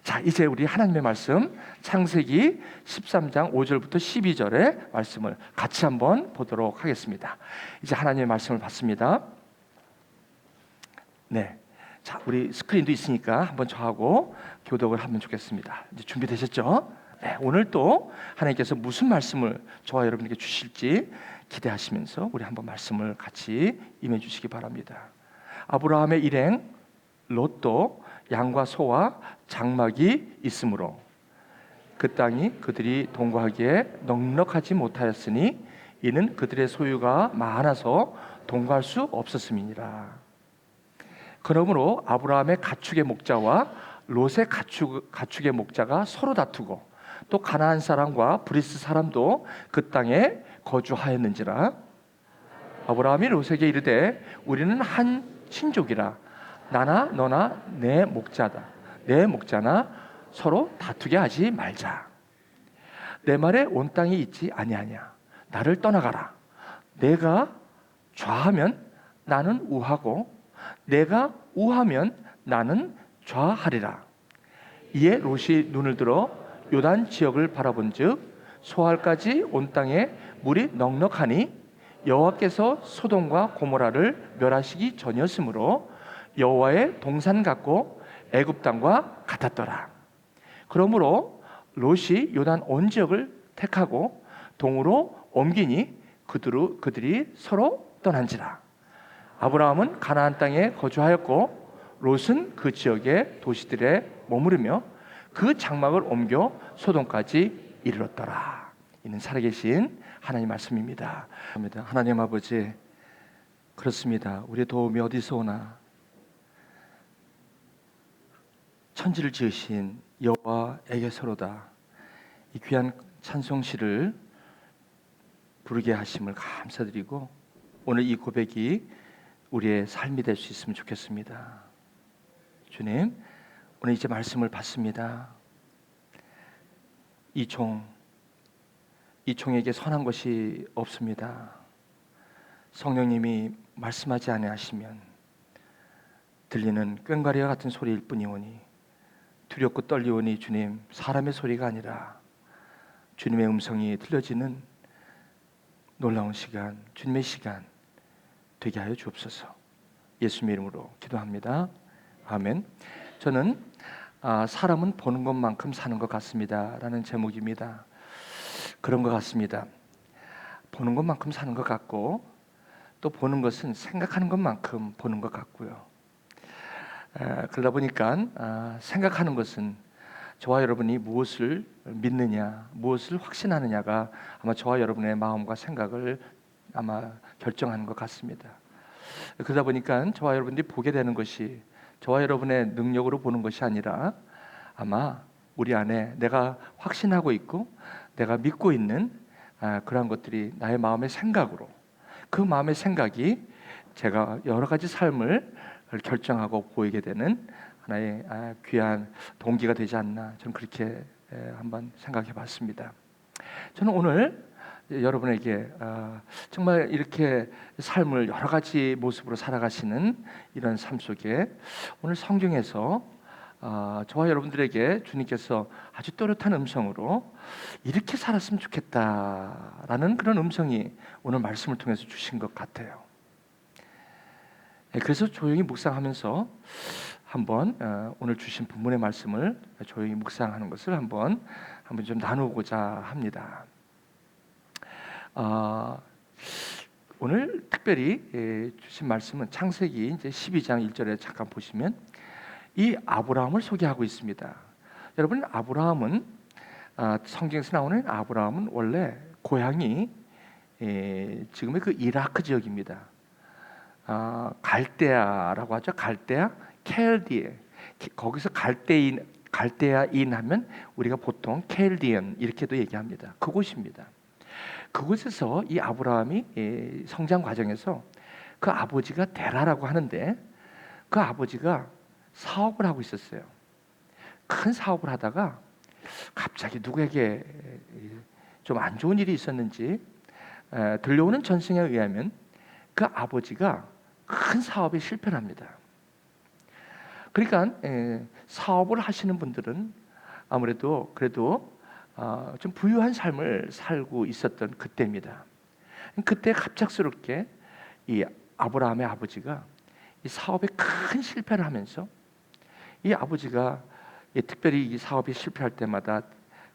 자, 이제 우리 하나님의 말씀 창세기 13장 5절부터 12절의 말씀을 같이 한번 보도록 하겠습니다. 이제 하나님의 말씀을 받습니다. 네, 자, 우리 스크린도 있으니까 한번 저하고 교독을 하면 좋겠습니다. 이제 준비되셨죠? 네, 오늘 또 하나님께서 무슨 말씀을 저와 여러분에게 주실지 기대하시면서 우리 한번 말씀을 같이 임해 주시기 바랍니다. 아브라함의 일행 롯도 양과 소와 장막이 있으므로 그 땅이 그들이 동거하기에 넉넉하지 못하였으니 이는 그들의 소유가 많아서 동거할 수 없었음이니라. 그러므로 아브라함의 가축의 목자와 롯의 가축의 목자가 서로 다투고 또 가나안 사람과 브리스 사람도 그 땅에 거주하였는지라. 아브라함이 롯에게 이르되 우리는 한 친족이라 나나 너나 내 목자다 내 목자나 서로 다투게 하지 말자. 내 말에 온 땅이 있지 아니하냐. 나를 떠나가라. 내가 좌하면 나는 우하고 내가 우하면 나는 좌하리라. 이에 롯이 눈을 들어 요단 지역을 바라본즉 소알까지 온 땅에 물이 넉넉하니 여호와께서 소돔과 고모라를 멸하시기 전이었으므로 여호와의 동산 같고 애굽 땅과 같았더라. 그러므로 롯이 요단 온 지역을 택하고 동으로 옮기니 그들이 서로 떠난지라. 아브라함은 가나안 땅에 거주하였고 롯은 그 지역의 도시들에 머무르며 그 장막을 옮겨 소돔까지 이르렀더라. 이는 살아계신 하나님 말씀입니다. 하나님 아버지, 그렇습니다. 우리의 도움이 어디서 오나? 천지를 지으신 여호와에게서로다. 이 귀한 찬송시를 부르게 하심을 감사드리고 오늘 이 고백이 우리의 삶이 될 수 있으면 좋겠습니다. 주님, 오늘 이제 말씀을 받습니다. 이 총에게 선한 것이 없습니다. 성령님이 말씀하지 아니하시면 들리는 꽹과리와 같은 소리일 뿐이오니 두렵고 떨리오니 주님, 사람의 소리가 아니라 주님의 음성이 들려지는 놀라운 시간, 주님의 시간 되게 하여 주옵소서. 예수님의 이름으로 기도합니다. 아멘. 저는 사람은 보는 것만큼 사는 것 같습니다 라는 제목입니다. 그런 것 같습니다. 보는 것만큼 사는 것 같고 또 보는 것은 생각하는 것만큼 보는 것 같고요. 그러다 보니까 생각하는 것은 저와 여러분이 무엇을 믿느냐, 무엇을 확신하느냐가 아마 저와 여러분의 마음과 생각을 아마 결정하는 것 같습니다. 그러다 보니까 저와 여러분들이 보게 되는 것이 저와 여러분의 능력으로 보는 것이 아니라 아마 우리 안에 내가 확신하고 있고 내가 믿고 있는 그러한 것들이 나의 마음의 생각으로, 그 마음의 생각이 제가 여러 가지 삶을 결정하고 보이게 되는 하나의 귀한 동기가 되지 않나, 저는 그렇게 한번 생각해 봤습니다. 저는 오늘 여러분에게 정말 이렇게 삶을 여러 가지 모습으로 살아가시는 이런 삶 속에 오늘 성경에서 저와 여러분들에게 주님께서 아주 또렷한 음성으로 이렇게 살았으면 좋겠다라는 그런 음성이 오늘 말씀을 통해서 주신 것 같아요. 그래서 조용히 묵상하면서 한번 오늘 주신 본문의 말씀을 조용히 묵상하는 것을 한번 좀 나누고자 합니다. 오늘 특별히 주신 말씀은 창세기 이제 12장 1절에 잠깐 보시면 이 아브라함을 소개하고 있습니다. 여러분, 아브라함은 성경에서 나오는 아브라함은 원래 고향이 지금의 그 이라크 지역입니다. 갈대아라고 하죠. 갈대아, 켈디에. 거기서 갈대아인 하면 우리가 보통 켈디언 이렇게도 얘기합니다. 그곳입니다. 그곳에서 이 아브라함이 성장 과정에서 그 아버지가 데라라고 하는데 그 아버지가 사업을 하고 있었어요. 큰 사업을 하다가 갑자기 누구에게 좀 안 좋은 일이 있었는지 들려오는 전승에 의하면 그 아버지가 큰 사업에 실패를 합니다. 그러니까 사업을 하시는 분들은 아무래도 그래도 좀 부유한 삶을 살고 있었던 그때입니다. 그때 갑작스럽게 이 아브라함의 아버지가 이 사업에 큰 실패를 하면서 이 아버지가 특별히 이 사업이 실패할 때마다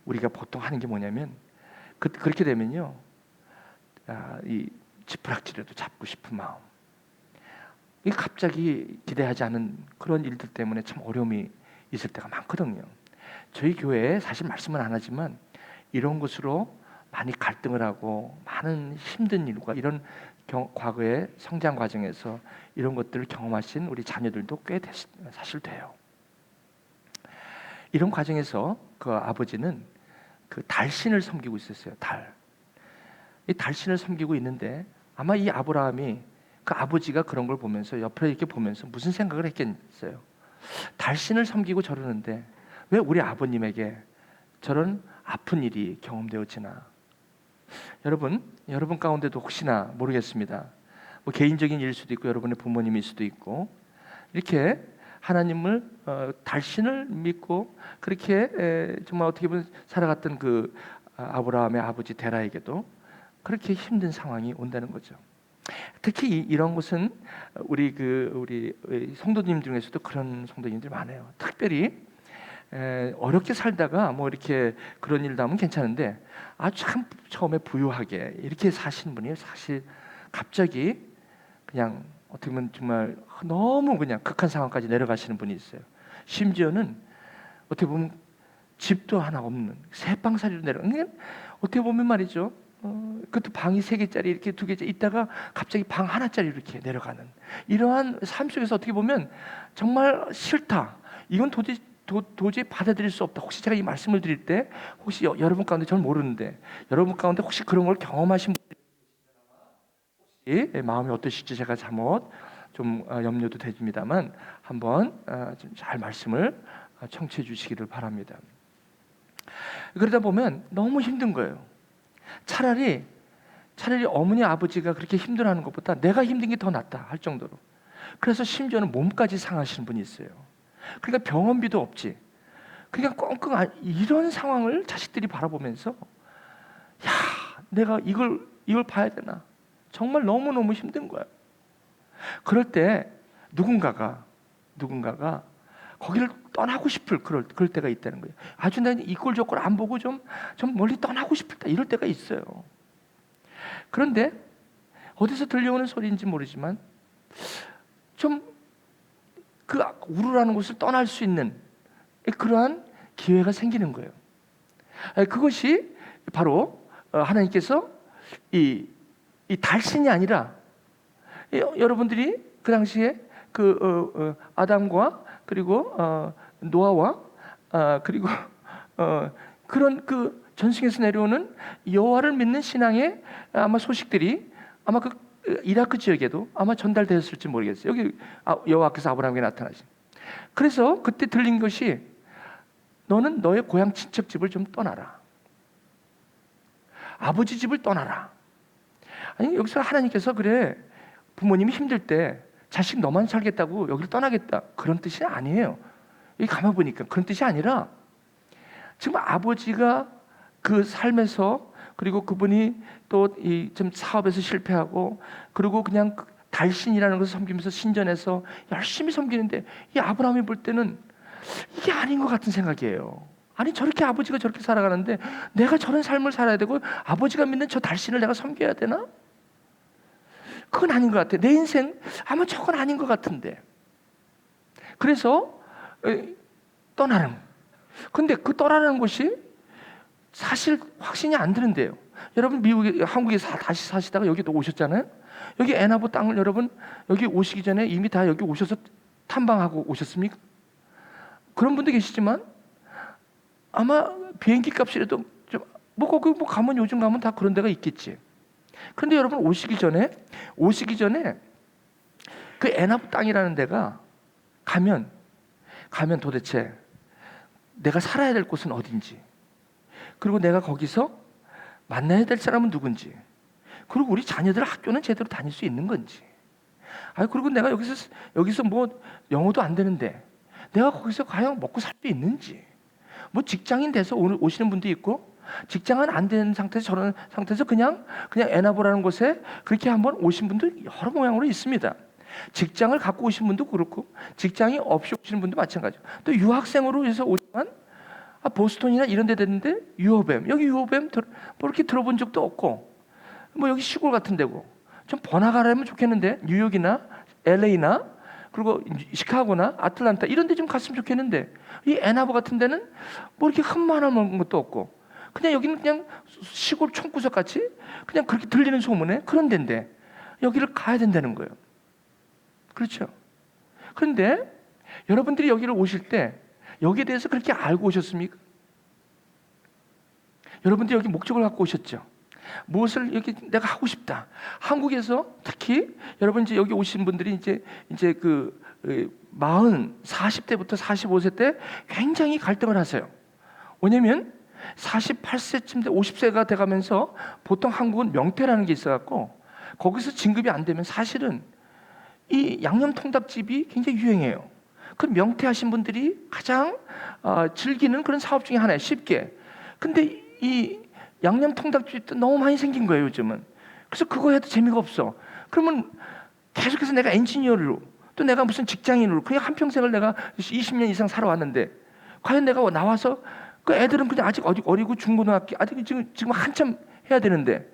우리가 보통 하는 게 뭐냐면 그렇게 되면요, 이 지푸락지라도 잡고 싶은 마음, 이 갑자기 기대하지 않은 그런 일들 때문에 참 어려움이 있을 때가 많거든요. 저희 교회에 사실 말씀은 안 하지만 이런 것으로 많이 갈등을 하고 많은 힘든 일과 이런 과거의 성장 과정에서 이런 것들을 경험하신 우리 자녀들도 꽤 사실 돼요. 이런 과정에서 그 아버지는 그 달신을 섬기고 있었어요. 이 달신을 섬기고 있는데 아마 이 아브라함이 그 아버지가 그런 걸 보면서 옆에 이렇게 보면서 무슨 생각을 했겠어요. 달신을 섬기고 저러는데 왜 우리 아버님에게 저런 아픈 일이 경험되어지나. 여러분 가운데도 혹시나 모르겠습니다. 뭐 개인적인 일일 수도 있고 여러분의 부모님일 수도 있고 이렇게 하나님을 달신을 믿고 그렇게 정말 어떻게 보면 살아갔던 그 아브라함의 아버지 데라에게도 그렇게 힘든 상황이 온다는 거죠. 특히 이런 것은 우리 성도님 중에서도 그런 성도님들 많아요. 특별히 어렵게 살다가 뭐 이렇게 그런 일 나면 괜찮은데 참 처음에 부유하게 이렇게 사신 분이 사실 갑자기 그냥 어떻게 보면 정말 너무 그냥 극한 상황까지 내려가시는 분이 있어요. 심지어는 어떻게 보면 집도 하나 없는 새방살이로 내려가는, 어떻게 보면 말이죠. 그것도 방이 3개짜리 이렇게 2개짜리 있다가 갑자기 방 하나짜리 이렇게 내려가는 이러한 삶 속에서 어떻게 보면 정말 싫다. 이건 도저히 받아들일 수 없다. 혹시 제가 이 말씀을 드릴 때 혹시 여러분 가운데 저는 모르는데 여러분 가운데 혹시 그런 걸 경험하신 분이 마음이 어떠실지 제가 잘못 좀 염려도 됩니다만 한번 좀 잘 말씀을 청취해 주시기를 바랍니다. 그러다 보면 너무 힘든 거예요. 차라리 어머니 아버지가 그렇게 힘들어하는 것보다 내가 힘든 게 더 낫다 할 정도로. 그래서 심지어는 몸까지 상하시는 분이 있어요. 그러니까 병원비도 없지. 그냥 꽁꽁 이런 상황을 자식들이 바라보면서 야, 내가 이걸 봐야 되나? 정말 너무너무 힘든 거야. 그럴 때 누군가가 거기를 떠나고 싶을 그럴 때가 있다는 거예요. 아주 난 이 꼴 저 꼴 안 보고 좀 멀리 떠나고 싶다 이럴 때가 있어요. 그런데 어디서 들려오는 소리인지 모르지만 좀 그 우르라는 곳을 떠날 수 있는 그러한 기회가 생기는 거예요. 그것이 바로 하나님께서 이 달신이 아니라 여러분들이 그 당시에 아담과 그리고 노아와 그리고 그런 그 전승에서 내려오는 여호와를 믿는 신앙의 아마 소식들이 아마 그 이라크 지역에도 아마 전달되었을지 모르겠어요. 여기 여호와께서 아브라함에게 나타나신. 그래서 그때 들린 것이 너는 너의 고향 친척 집을 좀 떠나라. 아버지 집을 떠나라. 아니 여기서 하나님께서 그래 부모님이 힘들 때 자식 너만 살겠다고 여기를 떠나겠다 그런 뜻이 아니에요. 여기 가만 보니까 그런 뜻이 아니라 지금 아버지가 그 삶에서 그리고 그분이 또 이 좀 사업에서 실패하고 그리고 그냥 달신이라는 것을 섬기면서 신전에서 열심히 섬기는데 이 아브라함이 볼 때는 이게 아닌 것 같은 생각이에요. 아니 저렇게 아버지가 저렇게 살아가는데 내가 저런 삶을 살아야 되고 아버지가 믿는 저 달신을 내가 섬겨야 되나? 그건 아닌 것 같아. 내 인생 아마 저건 아닌 것 같은데. 그래서 떠나는. 근데 그 떠나는 것이 사실 확신이 안 드는데요. 여러분 한국에 다시 사시다가 여기 또 오셨잖아요. 여기 애나보 땅을 여러분 여기 오시기 전에 이미 다 여기 오셔서 탐방하고 오셨습니까? 그런 분도 계시지만 아마 비행기 값이라도 좀 뭐 거기 뭐 가면 요즘 가면 다 그런 데가 있겠지. 그런데 여러분 오시기 전에 그 애나보 땅이라는 데가 가면 도대체 내가 살아야 될 곳은 어딘지, 그리고 내가 거기서 만나야 될 사람은 누군지, 그리고 우리 자녀들 학교는 제대로 다닐 수 있는 건지, 그리고 내가 여기서 뭐 영어도 안 되는데 내가 거기서 과연 먹고 살 수 있는지. 뭐 직장인 돼서 오시는 분도 있고, 직장은 안 된 상태에서 저런 상태에서 그냥 에나보라는 곳에 그렇게 한번 오신 분도 여러 모양으로 있습니다. 직장을 갖고 오신 분도 그렇고, 직장이 없이 오시는 분도 마찬가지고, 또 유학생으로 해서 오지만 보스턴이나 이런 데 됐는데 유오뱀, 여기 유오뱀 뭐 이렇게 들어본 적도 없고, 뭐 여기 시골 같은 데고 좀 번화가라면 좋겠는데, 뉴욕이나 LA나 그리고 시카고나 아틀란타 이런 데 좀 갔으면 좋겠는데, 이 애나버 같은 데는 뭐 이렇게 흠만 먹은 것도 없고, 그냥 여기는 그냥 시골 총구석 같이 그냥 그렇게 들리는 소문에 그런 데인데 여기를 가야 된다는 거예요. 그렇죠? 그런데 여러분들이 여기를 오실 때 여기에 대해서 그렇게 알고 오셨습니까? 여러분들이 여기 목적을 갖고 오셨죠? 무엇을 여기 내가 하고 싶다. 한국에서 특히 여러분 이제 여기 오신 분들이 이제 40대부터 45세 때 굉장히 갈등을 하세요. 왜냐면 48세쯤 돼 50세가 돼가면서 보통 한국은 명태라는 게 있어갖고 거기서 진급이 안 되면 사실은 이 양념통닭집이 굉장히 유행해요. 그 명태하신 분들이 가장 즐기는 그런 사업 중에 하나예요. 쉽게. 근데 이 양념통닭집도 너무 많이 생긴 거예요, 요즘은. 그래서 그거 해도 재미가 없어. 그러면 계속해서 내가 엔지니어로, 또 내가 무슨 직장인으로 그냥 한평생을 내가 20년 이상 살아왔는데 과연 내가 나와서 그 애들은 그냥 아직 어리고 중고등학교 아직 지금 한참 해야 되는데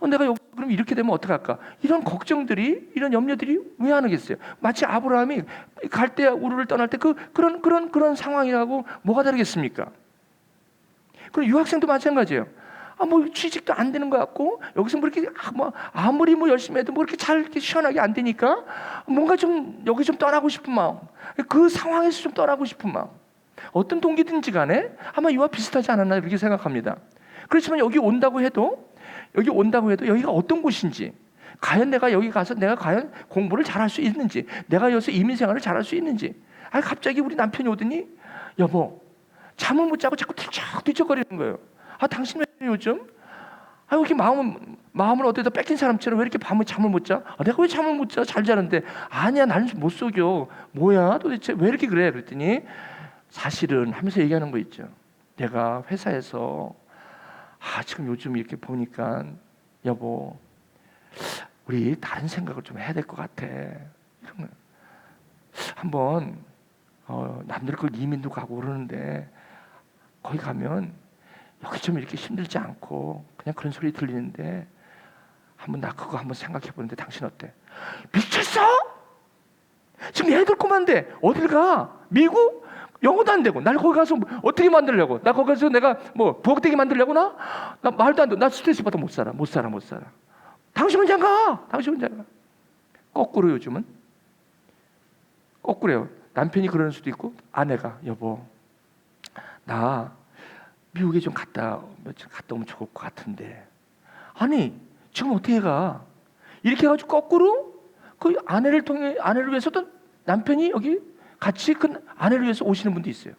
내가 여기 그럼 이렇게 되면 어떡할까? 이런 걱정들이, 이런 염려들이 왜 안 하겠어요? 마치 아브라함이 갈대아 우르를 떠날 때 그런 상황이라고 뭐가 다르겠습니까? 그리고 유학생도 마찬가지예요. 뭐 취직도 안 되는 것 같고 여기서 뭐 이렇게 아무리 뭐 열심히 해도 뭐 이렇게 잘 이렇게 시원하게 안 되니까 뭔가 좀 여기 좀 떠나고 싶은 마음, 그 상황에서 좀 떠나고 싶은 마음, 어떤 동기든지 간에 아마 이와 비슷하지 않았나 이렇게 생각합니다. 그렇지만 여기 온다고 해도 여기가 어떤 곳인지, 과연 내가 여기 가서 내가 과연 공부를 잘할 수 있는지, 내가 여기서 이민생활을 잘할 수 있는지. 갑자기 우리 남편이 오더니 여보 잠을 못 자고 자꾸 뒤척거리는 거예요. 당신 왜 요즘? 이렇게 마음을 어디다 뺏긴 사람처럼 왜 이렇게 밤에 잠을 못 자? 내가 왜 잠을 못 자? 잘 자는데. 아니야, 나는 못 속여. 뭐야 도대체 왜 이렇게 그래? 그랬더니 사실은 하면서 얘기하는 거 있죠. 내가 회사에서 지금 요즘 이렇게 보니까 여보 우리 다른 생각을 좀 해야 될 것 같아. 한번 남들 그 이민도 가고 그러는데 거기 가면 여기 좀 이렇게 힘들지 않고 그냥 그런 소리 들리는데 나 그거 한번 생각해 보는데 당신 어때? 미쳤어? 지금 애들 꼬만데 어딜 가? 미국? 영어도 안 되고 날 거기 가서 어떻게 만들려고? 나 거기 가서 내가 뭐 부엌대기 만들려고 나 말도 안 돼. 나 스트레스 받아 못 살아. 당신 혼자 가. 거꾸로 요즘은 거꾸로요. 남편이 그러는 수도 있고 아내가 여보 나 미국에 좀 갔다 오면 좋을 것 같은데. 아니 지금 어떻게 가? 이렇게 해가지고 거꾸로 그 아내를 위해서도 남편이 여기 같이 그 아내를 위해서 오시는 분도 있어요.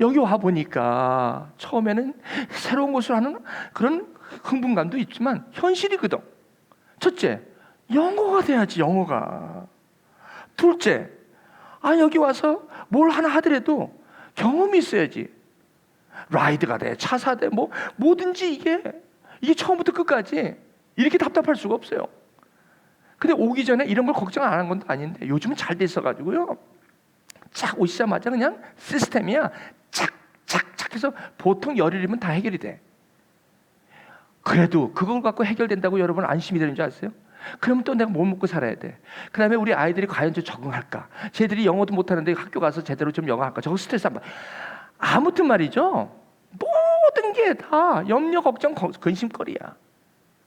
여기 와 보니까 처음에는 새로운 것을 하는 그런 흥분감도 있지만 현실이거든. 첫째, 영어가 돼야지. 영어가. 둘째, 여기 와서 뭘 하나 하더라도 경험이 있어야지. 라이드가 돼, 차 사대, 뭐 뭐든지 이게 처음부터 끝까지 이렇게 답답할 수가 없어요. 근데 오기 전에 이런 걸 걱정 안 한 건 아닌데 요즘은 잘 돼 있어가지고요. 쫙 오시자마자 그냥 시스템이야. 착착착 해서 보통 열흘이면 다 해결이 돼. 그래도 그걸 갖고 해결된다고 여러분 안심이 되는 줄 아세요? 그러면 또 내가 뭐 먹고 살아야 돼. 그 다음에 우리 아이들이 과연 좀 적응할까? 쟤들이 영어도 못하는데 학교 가서 제대로 좀 영어 할까? 저거 스트레스 안 받아. 아무튼 말이죠. 모든 게 다 염려, 걱정, 근심거리야.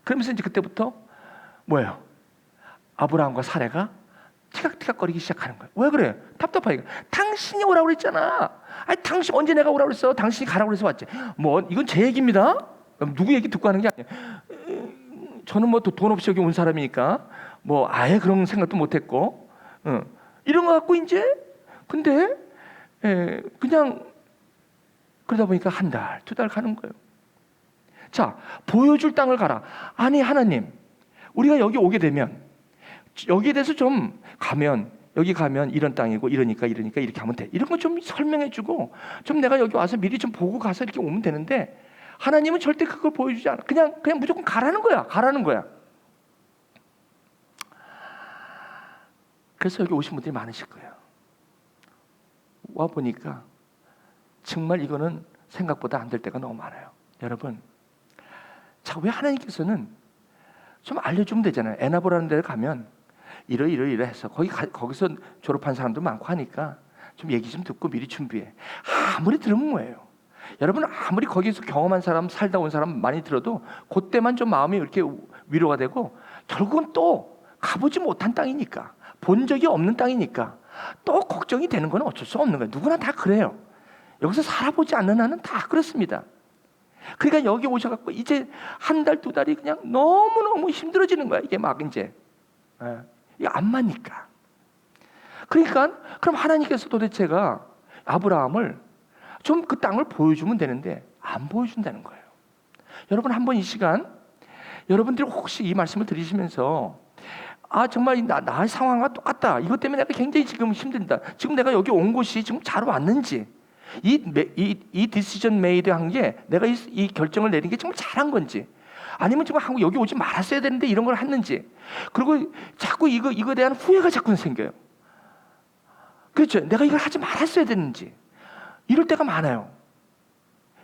그러면서 이제 그때부터 뭐예요? 아브라함과 사레가 티각티각거리기 시작하는 거예요. 왜 그래? 답답하니까. 당신이 오라고 그랬잖아. 당신 언제 내가 오라고 그랬어? 당신이 가라고 그래서 왔지. 뭐 이건 제 얘기입니다. 누구 얘기 듣고 하는 게 아니에요. 저는 뭐 돈 없이 여기 온 사람이니까 뭐 아예 그런 생각도 못했고 이런 거 갖고 이제 근데 그냥 그러다 보니까 한 달, 두 달 가는 거예요. 자, 보여줄 땅을 가라. 아니 하나님, 우리가 여기 오게 되면 여기에 대해서 좀 가면 여기 가면 이런 땅이고 이러니까 이렇게 하면 돼. 이런 거 좀 설명해주고 좀 내가 여기 와서 미리 좀 보고 가서 이렇게 오면 되는데 하나님은 절대 그걸 보여주지 않아. 그냥 무조건 가라는 거야. 그래서 여기 오신 분들이 많으실 거예요. 와 보니까 정말 이거는 생각보다 안 될 때가 너무 많아요. 여러분, 자, 왜 하나님께서는 좀 알려주면 되잖아요. 에나보라는 데 가면 이러 해서 거기서 졸업한 사람도 많고 하니까 좀 얘기 좀 듣고 미리 준비해. 아무리 들으면 뭐예요? 여러분, 아무리 거기서 경험한 사람, 살다 온 사람 많이 들어도 그때만 좀 마음이 이렇게 위로가 되고 결국은 또 가보지 못한 땅이니까, 본 적이 없는 땅이니까 또 걱정이 되는 건 어쩔 수 없는 거예요. 누구나 다 그래요. 여기서 살아보지 않는 한은 다 그렇습니다. 그러니까 여기 오셔갖고 이제 한 달, 두 달이 그냥 너무너무 힘들어지는 거야. 이게 막 이제 이게 안 맞니까. 그러니까 그럼 하나님께서 도대체가 아브라함을 좀 그 땅을 보여주면 되는데 안 보여준다는 거예요. 여러분, 한번 이 시간 여러분들이 혹시 이 말씀을 들으시면서 정말 나의 상황과 똑같다. 이것 때문에 내가 굉장히 지금 힘든다. 지금 내가 여기 온 곳이 지금 잘 왔는지, 이 디시전 메이드 한 게 내가 이 결정을 내린 게 정말 잘한 건지, 아니면 지금 한국 여기 오지 말았어야 되는데 이런 걸 했는지, 그리고 자꾸 이거에 대한 후회가 자꾸 생겨요. 그렇죠? 내가 이걸 하지 말았어야 되는지 이럴 때가 많아요.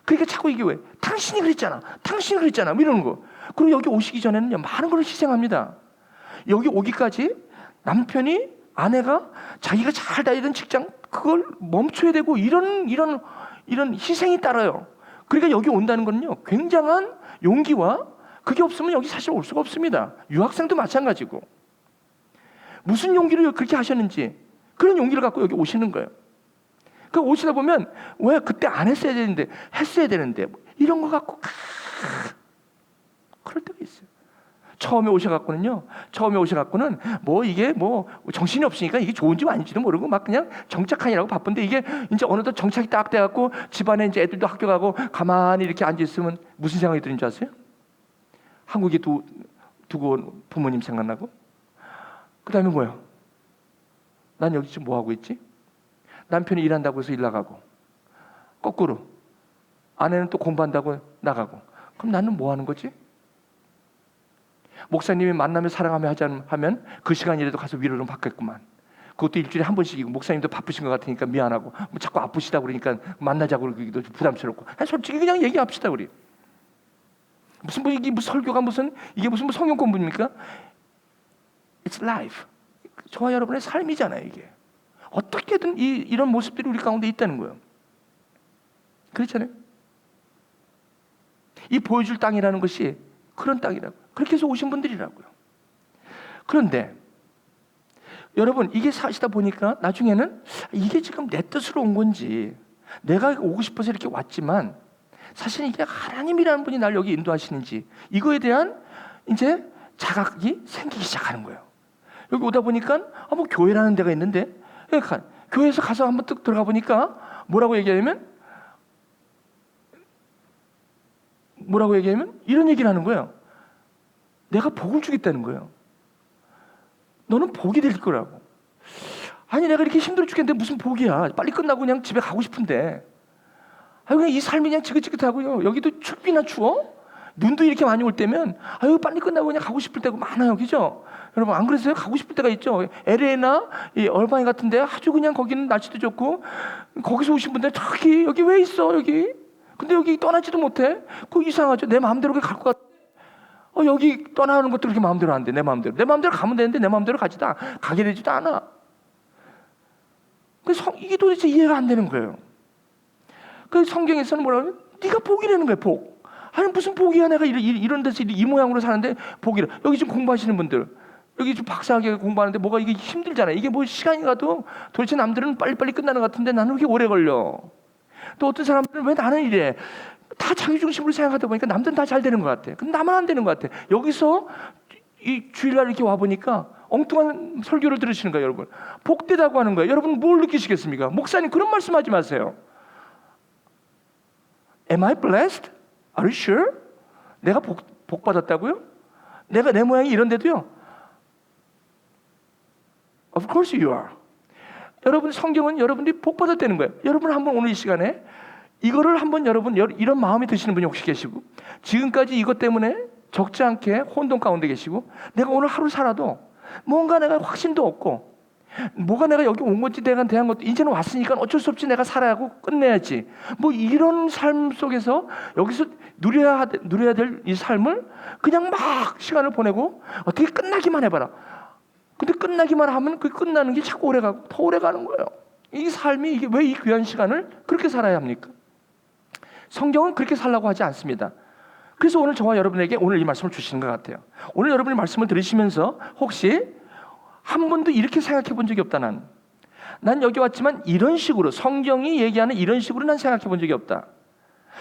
그러니까 자꾸 이게 왜 당신이 그랬잖아 뭐 이러는 거. 그리고 여기 오시기 전에는 많은 걸 희생합니다. 여기 오기까지 남편이, 아내가 자기가 잘 다니던 직장 그걸 멈춰야 되고 이런 희생이 따라요. 그러니까 여기 온다는 거는요 굉장한 용기와, 그게 없으면 여기 사실 올 수가 없습니다. 유학생도 마찬가지고. 무슨 용기로 그렇게 하셨는지 그런 용기를 갖고 여기 오시는 거예요. 그 오시다 보면 왜 그때 안 했어야 되는데 했어야 되는데 이런 거 갖고 그럴 때가 있어요. 처음에 오셔갖고는 뭐 이게 뭐 정신이 없으니까 이게 좋은지 아닌지도 모르고 막 그냥 정착하느라고 바쁜데, 이게 이제 어느덧 정착이 딱 돼갖고 집안에 이제 애들도 학교 가고 가만히 이렇게 앉아 있으면 무슨 생각이 드는 줄 아세요? 한국에 두고 온 부모님 생각나고, 그 다음에 뭐야? 난 여기 지금 뭐 하고 있지? 남편이 일한다고 해서 일 나가고, 거꾸로 아내는 또 공부한다고 나가고, 그럼 나는 뭐 하는 거지? 목사님이 만나며 사랑하며 하면 그 시간이라도 가서 위로를 받겠구만. 그것도 일주일에 한 번씩이고, 목사님도 바쁘신 것 같으니까 미안하고, 뭐 자꾸 아프시다 그러니까 만나자고 그러기도 부담스럽고. 솔직히 그냥 얘기합시다 우리. 이게 무슨 설교가 이게 무슨 성경 공부입니까? It's life. 저와 여러분의 삶이잖아요 이게. 어떻게든 이런 모습들이 우리 가운데 있다는 거예요. 그렇잖아요. 이 보여줄 땅이라는 것이 그런 땅이라고. 그렇게 해서 오신 분들이라고요. 그런데 여러분, 이게 사시다 보니까 나중에는 이게 지금 내 뜻으로 온 건지, 내가 오고 싶어서 이렇게 왔지만 사실 이게 하나님이라는 분이 날 여기 인도하시는지, 이거에 대한 이제 자각이 생기기 시작하는 거예요. 여기 오다 보니까 뭐 교회라는 데가 있는데, 그러니까 교회에서 가서 한번 뚝 들어가 보니까 뭐라고 얘기하냐면 이런 얘기를 하는 거예요. 내가 복을 주겠다는 거예요. 너는 복이 될 거라고. 아니, 내가 이렇게 힘들어 죽겠는데 무슨 복이야. 빨리 끝나고 그냥 집에 가고 싶은데. 그냥 이 삶이 그냥 지긋지긋하고요. 여기도 춥기나 추워? 눈도 이렇게 많이 올 때면 빨리 끝나고 그냥 가고 싶을 때가 많아요. 그죠? 여러분, 안 그러세요? 가고 싶을 때가 있죠. LA나 이 얼바인 같은 데 아주 그냥 거기는 날씨도 좋고, 거기서 오신 분들 저기 여기 왜 있어 여기? 근데 여기 떠나지도 못해? 그거 이상하죠. 내 마음대로 갈 것 같아. 여기 떠나는 것도 그렇게 마음대로 안 돼. 내 마음대로 가면 되는데 내 마음대로 가게 되지도 않아. 이게 도대체 이해가 안 되는 거예요. 그 성경에서는 뭐라고 하면 네가 복이라는 거예요. 복. 아니 무슨 복이야. 내가 이런 데서 이 모양으로 사는데 복이라. 여기 지금 공부하시는 분들, 여기 좀 박사학위 공부하는데 뭐가 이게 힘들잖아요. 이게 뭐 시간이 가도 도대체 남들은 빨리빨리 끝나는 것 같은데 나는 왜 이렇게 오래 걸려. 또 어떤 사람들은 왜 나는 이래. 다 자기 중심으로 생각하다 보니까 남들은 다 잘 되는 것 같아. 근데 나만 안 되는 것 같아. 여기서 이 주일날 이렇게 와 보니까 엉뚱한 설교를 들으시는 거예요, 여러분. 복되다고 하는 거예요. 여러분 뭘 느끼시겠습니까? 목사님 그런 말씀하지 마세요. Am I blessed? Are you sure? 내가 복 받았다고요? 내가 내 모양이 이런데도요? Of course you are. 여러분 성경은 여러분들이 복 받았다는 거예요. 여러분 한번 오늘 이 시간에 이거를 한번 여러분 이런 마음이 드시는 분이 혹시 계시고 지금까지 이것 때문에 적지 않게 혼돈 가운데 계시고 내가 오늘 하루 살아도 뭔가 내가 확신도 없고 뭐가 내가 여기 온 건지 내가 대한 것도 이제는 왔으니까 어쩔 수 없지 내가 살아야 하고 끝내야지 뭐 이런 삶 속에서 여기서 누려야 될 이 삶을 그냥 막 시간을 보내고 어떻게 끝나기만 해봐라. 근데 끝나기만 하면 그 끝나는 게 자꾸 오래가고 더 오래가는 거예요. 이 삶이 이게 왜 이 귀한 시간을 그렇게 살아야 합니까? 성경은 그렇게 살라고 하지 않습니다. 그래서 오늘 저와 여러분에게 오늘 이 말씀을 주시는 것 같아요. 오늘 여러분이 말씀을 들으시면서 혹시 한 번도 이렇게 생각해 본 적이 없다. 난 여기 왔지만 이런 식으로 성경이 얘기하는 이런 식으로 난 생각해 본 적이 없다.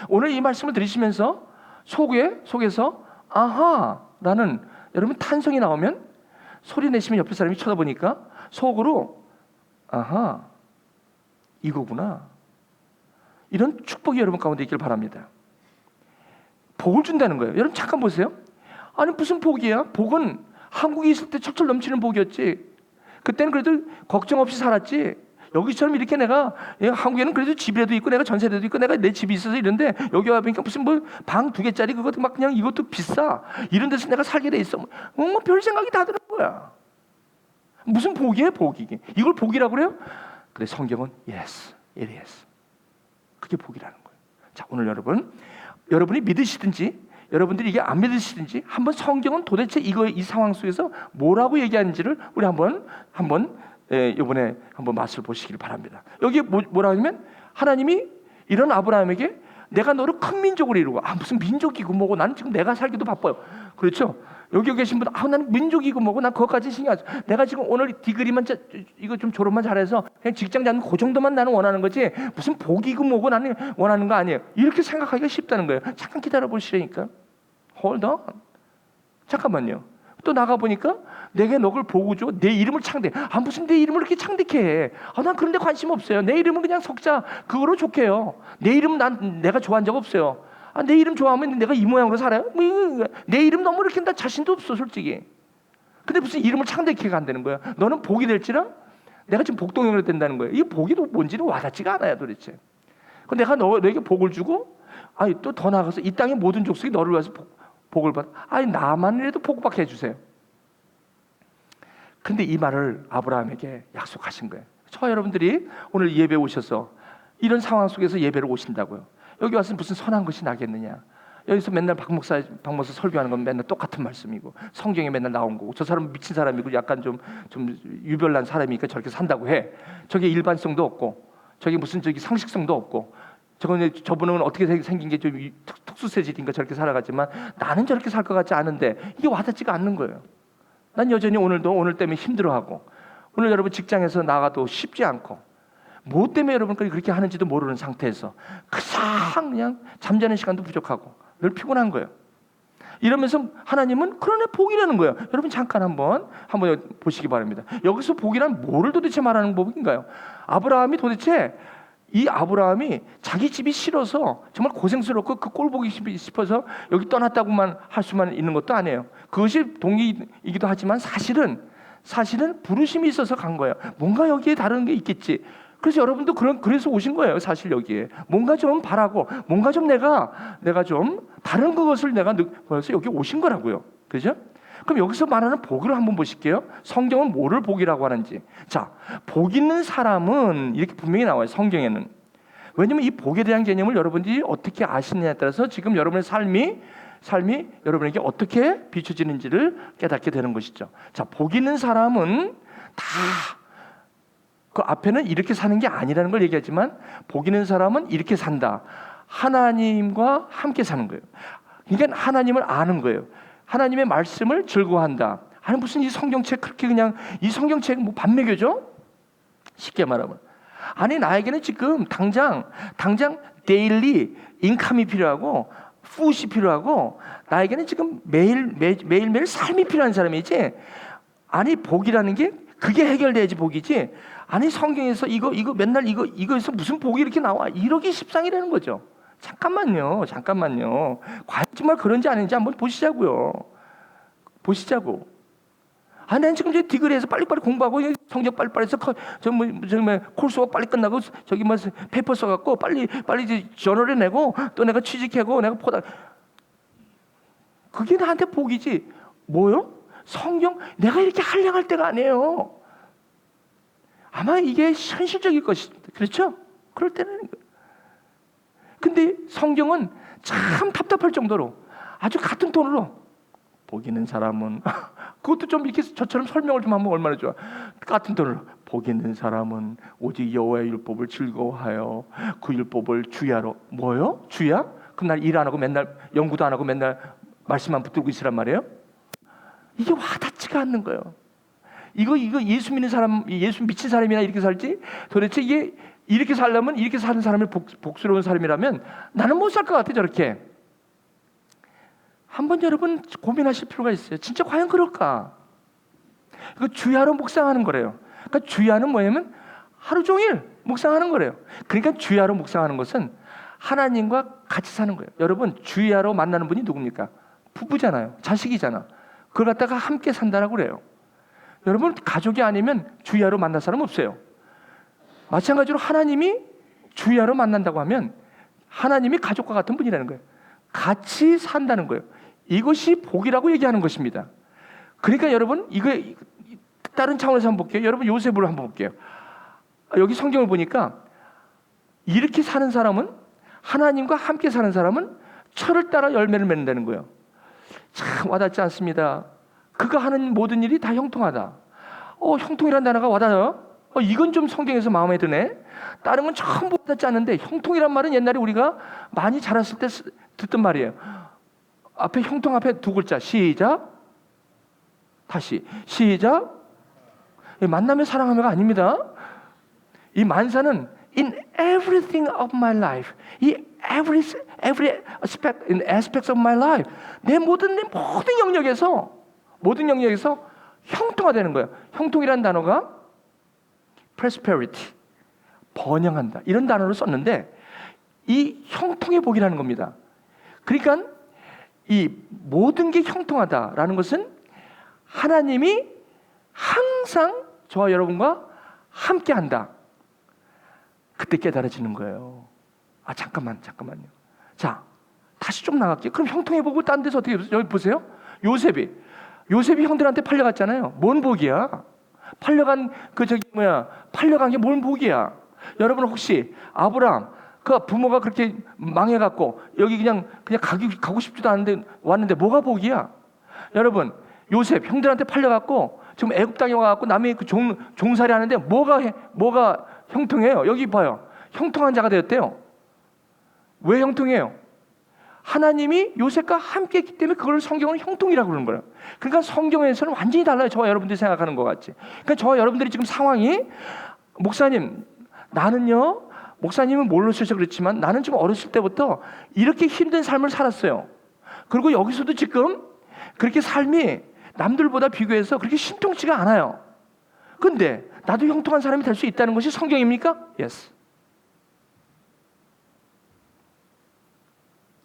오늘 이 말씀을 들으시면서 속에서 아하 라는 여러분 탄성이 나오면 소리 내시면 옆에 사람이 쳐다보니까 속으로 아하 이거구나. 이런 축복이 여러분 가운데 있길 바랍니다. 복을 준다는 거예요. 여러분 잠깐 보세요. 아니 무슨 복이야? 복은 한국에 있을 때 철철 넘치는 복이었지. 그때는 그래도 걱정 없이 살았지. 여기처럼 이렇게 내가 한국에는 그래도 집이라도 있고 내가 전세라도 있고 내가 내 집이 있어서 이런데 여기 와보니까 무슨 뭐 방 2개짜리 그것도 막 그냥 이것도 비싸. 이런 데서 내가 살게 돼 있어. 뭐 별 생각이 다 드는 거야. 무슨 복이에요, 복이? 이걸 복이라고 그래요? 그래 성경은 yes, it is. 그게 복이라는 거예요. 자 오늘 여러분이 믿으시든지 여러분들이 이게 안 믿으시든지 한번 성경은 도대체 이 상황 속에서 뭐라고 얘기하는지를 우리 한번 이번에 한번 맛을 보시길 바랍니다. 여기 뭐라 하냐면 하나님이 이런 아브라함에게 내가 너를 큰 민족으로 이루고 무슨 민족이고 뭐고 나는 지금 내가 살기도 바빠요. 그렇죠? 여기 계신 분 나는 민족이고 뭐고 난 그것까지 신경 안 써. 내가 지금 오늘 디그리만 이거 좀 졸업만 잘해서 그냥 직장 잡는 그 정도만 나는 원하는 거지 무슨 복이고 뭐고 나는 원하는 거 아니에요. 이렇게 생각하기가 쉽다는 거예요. 잠깐 기다려 보시라니까. hold on. 잠깐만요. 또 나가보니까 내게 너를 보고 줘. 내 이름을 창대. 무슨 내 이름을 이렇게 창대해. 난 그런 데 관심 없어요. 내 이름은 그냥 석자 그거로 좋게 해요. 내 이름은 내가 좋아한 적 없어요. 내 이름 좋아하면 내가 이 모양으로 살아요? 내 이름 너무 이렇게 나 자신도 없어 솔직히. 근데 무슨 이름을 창대케 간다는 거야. 너는 복이 될지라 내가 지금 복동형으로 된다는 거예요. 이 복이 뭔지는 와닿지가 않아요 도대체. 그럼 내가 너에게 복을 주고 또 더 나아가서 이 땅의 모든 족속이 너를 위해서 복을 받아. 나만이라도 복받게 해주세요. 근데 이 말을 아브라함에게 약속하신 거예요. 저 여러분들이 오늘 예배 오셔서 이런 상황 속에서 예배를 오신다고요. 여기 와서 무슨 선한 것이 나겠느냐. 여기서 맨날 박 목사 설교하는 건 맨날 똑같은 말씀이고 성경에 맨날 나온 거고 저 사람은 미친 사람이고 약간 좀 유별난 사람이니까 저렇게 산다고 해. 저게 일반성도 없고 저게 무슨 상식성도 없고 저분은 어떻게 생긴 게 좀 특수세질인가 저렇게 살아가지만 나는 저렇게 살 것 같지 않은데 이게 와닿지가 않는 거예요. 난 여전히 오늘 때문에 힘들어하고 오늘 여러분 직장에서 나가도 쉽지 않고 뭐 때문에 여러분들이 그렇게 하는지도 모르는 상태에서 그냥 잠자는 시간도 부족하고 늘 피곤한 거예요. 이러면서 하나님은 그러네 복이라는 거예요. 여러분 잠깐 한번 보시기 바랍니다. 여기서 복이란 뭐를 도대체 말하는 복인가요? 이 아브라함이 자기 집이 싫어서 정말 고생스럽고 그 꼴 보기 싶어서 여기 떠났다고만 할 수만 있는 것도 아니에요. 그것이 동의이기도 하지만 사실은 부르심이 있어서 간 거예요. 뭔가 여기에 다른 게 있겠지. 그래서 여러분도 그래서 오신 거예요. 사실 여기에 뭔가 좀 바라고 뭔가 좀 내가 좀 다른 것을 그래서 여기 오신 거라고요. 그죠? 그럼 여기서 말하는 복을 한번 보실게요. 성경은 뭐를 복이라고 하는지. 자, 복 있는 사람은 이렇게 분명히 나와요. 성경에는. 왜냐하면 이 복에 대한 개념을 여러분들이 어떻게 아시느냐에 따라서 지금 여러분의 삶이 여러분에게 어떻게 비춰지는지를 깨닫게 되는 것이죠. 자, 복 있는 사람은 다 그 앞에는 이렇게 사는 게 아니라는 걸 얘기하지만 복 있는 사람은 이렇게 산다. 하나님과 함께 사는 거예요. 그러니까 하나님을 아는 거예요. 하나님의 말씀을 즐거워한다. 무슨 이 성경책 그렇게 그냥 이 성경책 뭐 밥 먹여줘? 쉽게 말하면 나에게는 지금 당장 데일리 인컴이 필요하고 푸시 필요하고 나에게는 지금 매일매일 삶이 필요한 사람이지. 복이라는 게 그게 해결돼야지 복이지. 성경에서 이거 맨날 이거에서 무슨 복이 이렇게 나와? 이러기 십상이라는 거죠. 잠깐만요. 과연 정말 그런지 아닌지 한번 보시자고요. 난 지금 이제 디그리해서 빨리빨리 공부하고 성적 빨리빨리 해서 콜수업 빨리 끝나고 저기 뭐 페이퍼 써갖고 빨리 이제 저널을 내고 또 내가 취직하고 내가 그게 나한테 복이지. 뭐요? 성경 내가 이렇게 한량할 때가 아니에요. 아마 이게 현실적일 것입니다. 그렇죠? 그럴 때는. 근데 성경은 참 답답할 정도로 아주 같은 톤으로 복 있는 사람은 그것도 좀 이렇게 저처럼 설명을 좀 하면 얼마나 좋아. 같은 톤으로 복 있는 사람은 오직 여호와의 율법을 즐거워하여 그 율법을 주야로. 뭐요? 주야? 그럼 날 일 안 하고 맨날 연구도 안 하고 맨날 말씀만 붙들고 있으란 말이에요? 이게 와닿지가 않는 거예요. 이거 예수 믿는 사람, 예수 미친 사람이나 이렇게 살지? 도대체 이게 이렇게 살려면 이렇게 사는 사람이 복스러운 사람이라면 나는 못 살 것 같아. 저렇게. 한번 여러분 고민하실 필요가 있어요. 진짜 과연 그럴까? 이거 주야로 묵상하는 거래요. 그러니까 주야는 뭐냐면 하루 종일 묵상하는 거래요. 그러니까 주야로 묵상하는 것은 하나님과 같이 사는 거예요. 여러분 주야로 만나는 분이 누굽니까? 부부잖아요. 자식이잖아. 그걸 갖다가 함께 산다라고 그래요. 여러분 가족이 아니면 주야로 만날 사람 없어요. 마찬가지로 하나님이 주야로 만난다고 하면 하나님이 가족과 같은 분이라는 거예요. 같이 산다는 거예요. 이것이 복이라고 얘기하는 것입니다. 그러니까 여러분 이거 다른 차원에서 한번 볼게요. 여러분 요셉을 한번 볼게요. 여기 성경을 보니까 이렇게 사는 사람은 하나님과 함께 사는 사람은 철을 따라 열매를 맺는다는 거예요. 참 와닿지 않습니다. 그가 하는 모든 일이 다 형통하다. 형통이라는 단어가 와닿아요. 이건 좀 성경에서 마음에 드네. 다른 건 전부 와닿지 않는데 형통이란 말은 옛날에 우리가 많이 자랐을 때 듣던 말이에요. 앞에 형통 앞에 두 글자. 시작. 다시. 시작. 만나며 사랑하며가 아닙니다. 이 만사는 in everything of my life. 이 every aspect, in aspects of my life. 내 모든 영역에서 형통화되는 거예요. 형통이라는 단어가 prosperity, 번영한다. 이런 단어를 썼는데 이 형통의 복이라는 겁니다. 그러니까 이 모든 게 형통하다라는 것은 하나님이 항상 저와 여러분과 함께한다. 그때 깨달아지는 거예요. 잠깐만요. 자, 다시 좀 나갈게요. 그럼 형통의 복을 딴 데서 어떻게 해요? 여기 보세요. 요셉이 형들한테 팔려갔잖아요. 뭔 복이야? 팔려간 게 뭔 복이야? 여러분 혹시 아브라함 그 부모가 그렇게 망해갖고 여기 그냥 가고 싶지도 않은데 왔는데 뭐가 복이야? 여러분 요셉 형들한테 팔려갖고 지금 애굽 땅에 와갖고 남의 그 종살이 하는데 뭐가 형통해요? 여기 봐요. 형통한 자가 되었대요. 왜 형통해요? 하나님이 요셉과 함께 했기 때문에 그걸 성경은 형통이라고 그러는 거예요. 그러니까 성경에서는 완전히 달라요. 저와 여러분들이 생각하는 것 같지. 그러니까 저와 여러분들이 지금 상황이 목사님 나는요 목사님은 모르셔서 그렇지만 나는 좀 어렸을 때부터 이렇게 힘든 삶을 살았어요. 그리고 여기서도 지금 그렇게 삶이 남들보다 비교해서 그렇게 신통치가 않아요. 근데 나도 형통한 사람이 될 수 있다는 것이 성경입니까? Yes.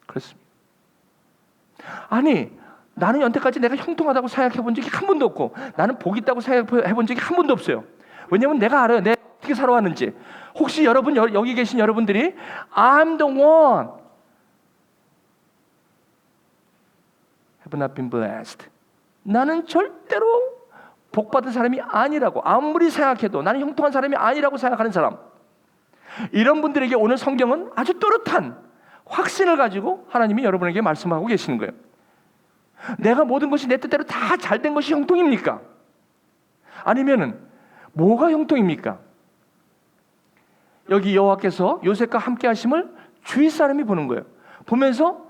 그렇습니다. 아니 나는 여태까지 내가 형통하다고 생각해 본 적이 한 번도 없고 나는 복 있다고 생각해 본 적이 한 번도 없어요. 왜냐하면 내가 알아요. 내가 어떻게 살아왔는지. 혹시 여러분 여기 계신 여러분들이 I'm the one have not been blessed. 나는 절대로 복받은 사람이 아니라고 아무리 생각해도 나는 형통한 사람이 아니라고 생각하는 사람. 이런 분들에게 오늘 성경은 아주 또렷한 확신을 가지고 하나님이 여러분에게 말씀하고 계시는 거예요. 내가 모든 것이 내 뜻대로 다 잘된 것이 형통입니까? 아니면은 뭐가 형통입니까? 여기 여호와께서 요셉과 함께 하심을 주위 사람이 보는 거예요. 보면서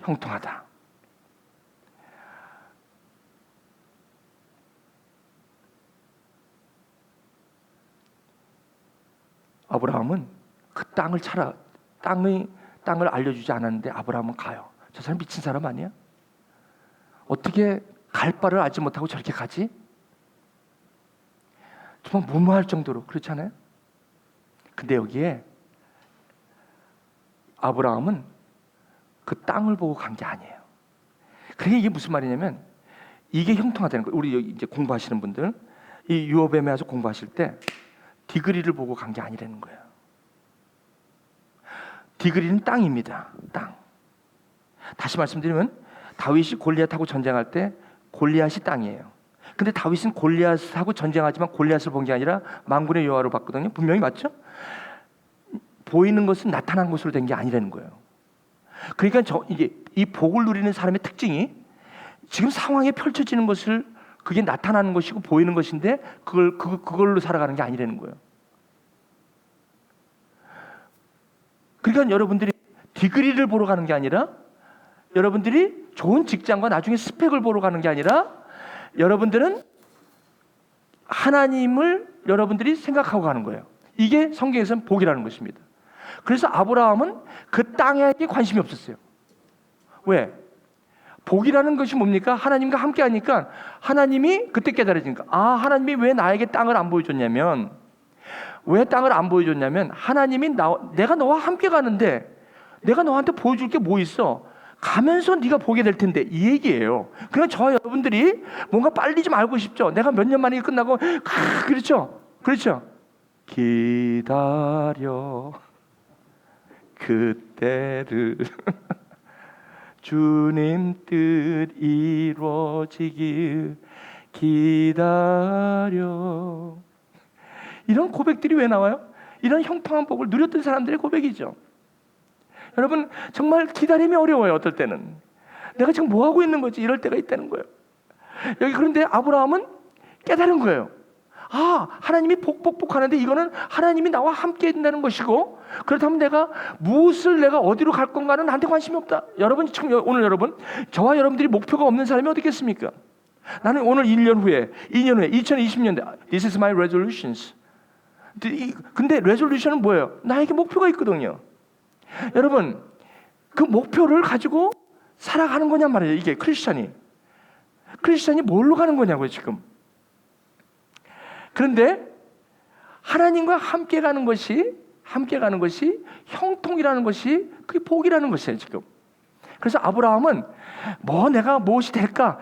형통하다. 아브라함은 그 땅을 알려주지 않았는데 아브라함은 가요. 저 사람 미친 사람 아니야? 어떻게 갈 바를 알지 못하고 저렇게 가지? 정말 무모할 정도로 그렇잖아요. 근데 여기에 아브라함은 그 땅을 보고 간 게 아니에요. 그게 이게 무슨 말이냐면 이게 형통화되는 거예요. 우리 여기 이제 공부하시는 분들, 이 유업엠에 와서 공부하실 때 디그리를 보고 간 게 아니라는 거예요. 디그리는 땅입니다. 땅. 다시 말씀드리면 다윗이 골리앗하고 전쟁할 때 골리앗이 땅이에요. 근데 다윗은 골리앗하고 전쟁하지만 골리앗을 본 게 아니라 만군의 여호와로 봤거든요. 분명히 맞죠? 보이는 것은 나타난 것으로 된 게 아니라는 거예요. 그러니까 이게 이 복을 누리는 사람의 특징이 지금 상황에 펼쳐지는 것을 그게 나타나는 것이고 보이는 것인데 그걸로 살아가는 게 아니라는 거예요. 그러니까 여러분들이 디그리를 보러 가는 게 아니라 여러분들이 좋은 직장과 나중에 스펙을 보러 가는 게 아니라 여러분들은 하나님을 여러분들이 생각하고 가는 거예요. 이게 성경에서는 복이라는 것입니다. 그래서 아브라함은 그 땅에 관심이 없었어요. 왜? 복이라는 것이 뭡니까? 하나님과 함께 하니까 하나님이 그때 깨달아지니까 하나님이 왜 나에게 땅을 안 보여줬냐면 왜 땅을 안 보여줬냐면 하나님이 내가 너와 함께 가는데 내가 너한테 보여줄 게 뭐 있어? 가면서 네가 보게 될 텐데 이 얘기예요. 그러니까 저와 여러분들이 뭔가 빨리 좀 알고 싶죠. 내가 몇 년 만에 끝나고 그렇죠? 기다려 그때를 주님 뜻 이루어지길 기다려. 이런 고백들이 왜 나와요? 이런 형통한 복을 누렸던 사람들의 고백이죠. 여러분 정말 기다림이 어려워요. 어떨 때는 내가 지금 뭐 하고 있는 거지? 이럴 때가 있다는 거예요. 여기 그런데 아브라함은 깨달은 거예요. 하나님이 복하는데 이거는 하나님이 나와 함께 있다는 것이고 그렇다면 내가 어디로 갈 건가는 나한테 관심이 없다. 여러분 지금 오늘 여러분 저와 여러분들이 목표가 없는 사람이 어디 있겠습니까? 나는 오늘 1년 후에 2년 후에 2020년대 This is my resolutions. 근데 resolution은 뭐예요? 나에게 목표가 있거든요. 여러분 그 목표를 가지고 살아가는 거냔 말이에요. 이게 크리스찬이 뭘로 가는 거냐고요 지금. 그런데 하나님과 함께 가는 것이 형통이라는 것이 그게 복이라는 것이에요 지금. 그래서 아브라함은 내가 무엇이 될까?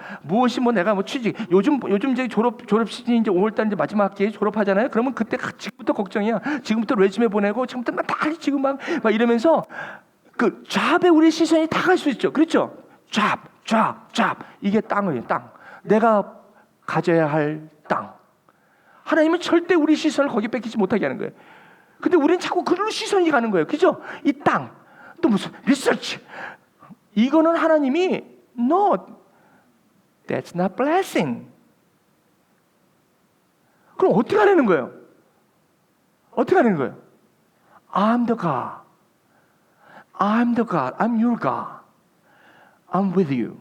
내가 취직. 요즘 이제 졸업 시즌 이제 5월달 이제 마지막 학기에 졸업하잖아요. 그러면 그때 지금부터 걱정이야. 지금부터 레주메 보내고 지금부터 막 이러면서 그 잡에 우리 시선이 다 갈 수 있죠. 그렇죠? 잡. 이게 땅이에요. 땅. 내가 가져야 할 땅. 하나님은 절대 우리 시선을 거기 뺏기지 못하게 하는 거예요. 근데 우리는 자꾸 그걸로 시선이 가는 거예요. 그죠? 이 땅. 또 무슨 리서치. 이거는 하나님이 No, that's not blessing. 그럼 어떻게 하려는 거예요? I'm the God. I'm your God. I'm with you.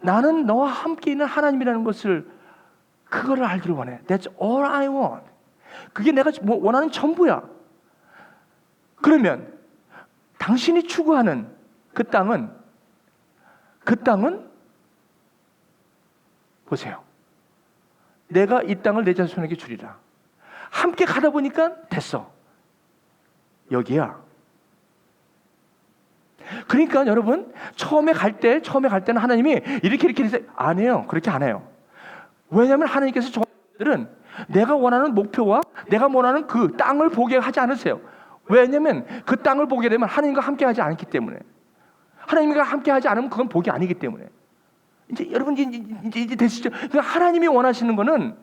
나는 너와 함께 있는 하나님이라는 것을 그거를 알기를 원해. That's all I want. 그게 내가 원하는 전부야. 그러면 당신이 추구하는 그 땅은 보세요. 내가 이 땅을 내 자손에게 주리라. 함께 가다 보니까 됐어. 여기야. 그러니까 여러분 처음에 갈 때는 하나님이 이렇게 안 해요. 그렇게 안 해요. 왜냐하면 하나님께서 저들은 내가 원하는 목표와 내가 원하는 그 땅을 보게 하지 않으세요. 왜냐하면 그 땅을 보게 되면 하나님과 함께 하지 않기 때문에. 하나님과 함께 하지 않으면 그건 복이 아니기 때문에. 이제 여러분 이제 되시죠? 그러니까 하나님이 원하시는 거는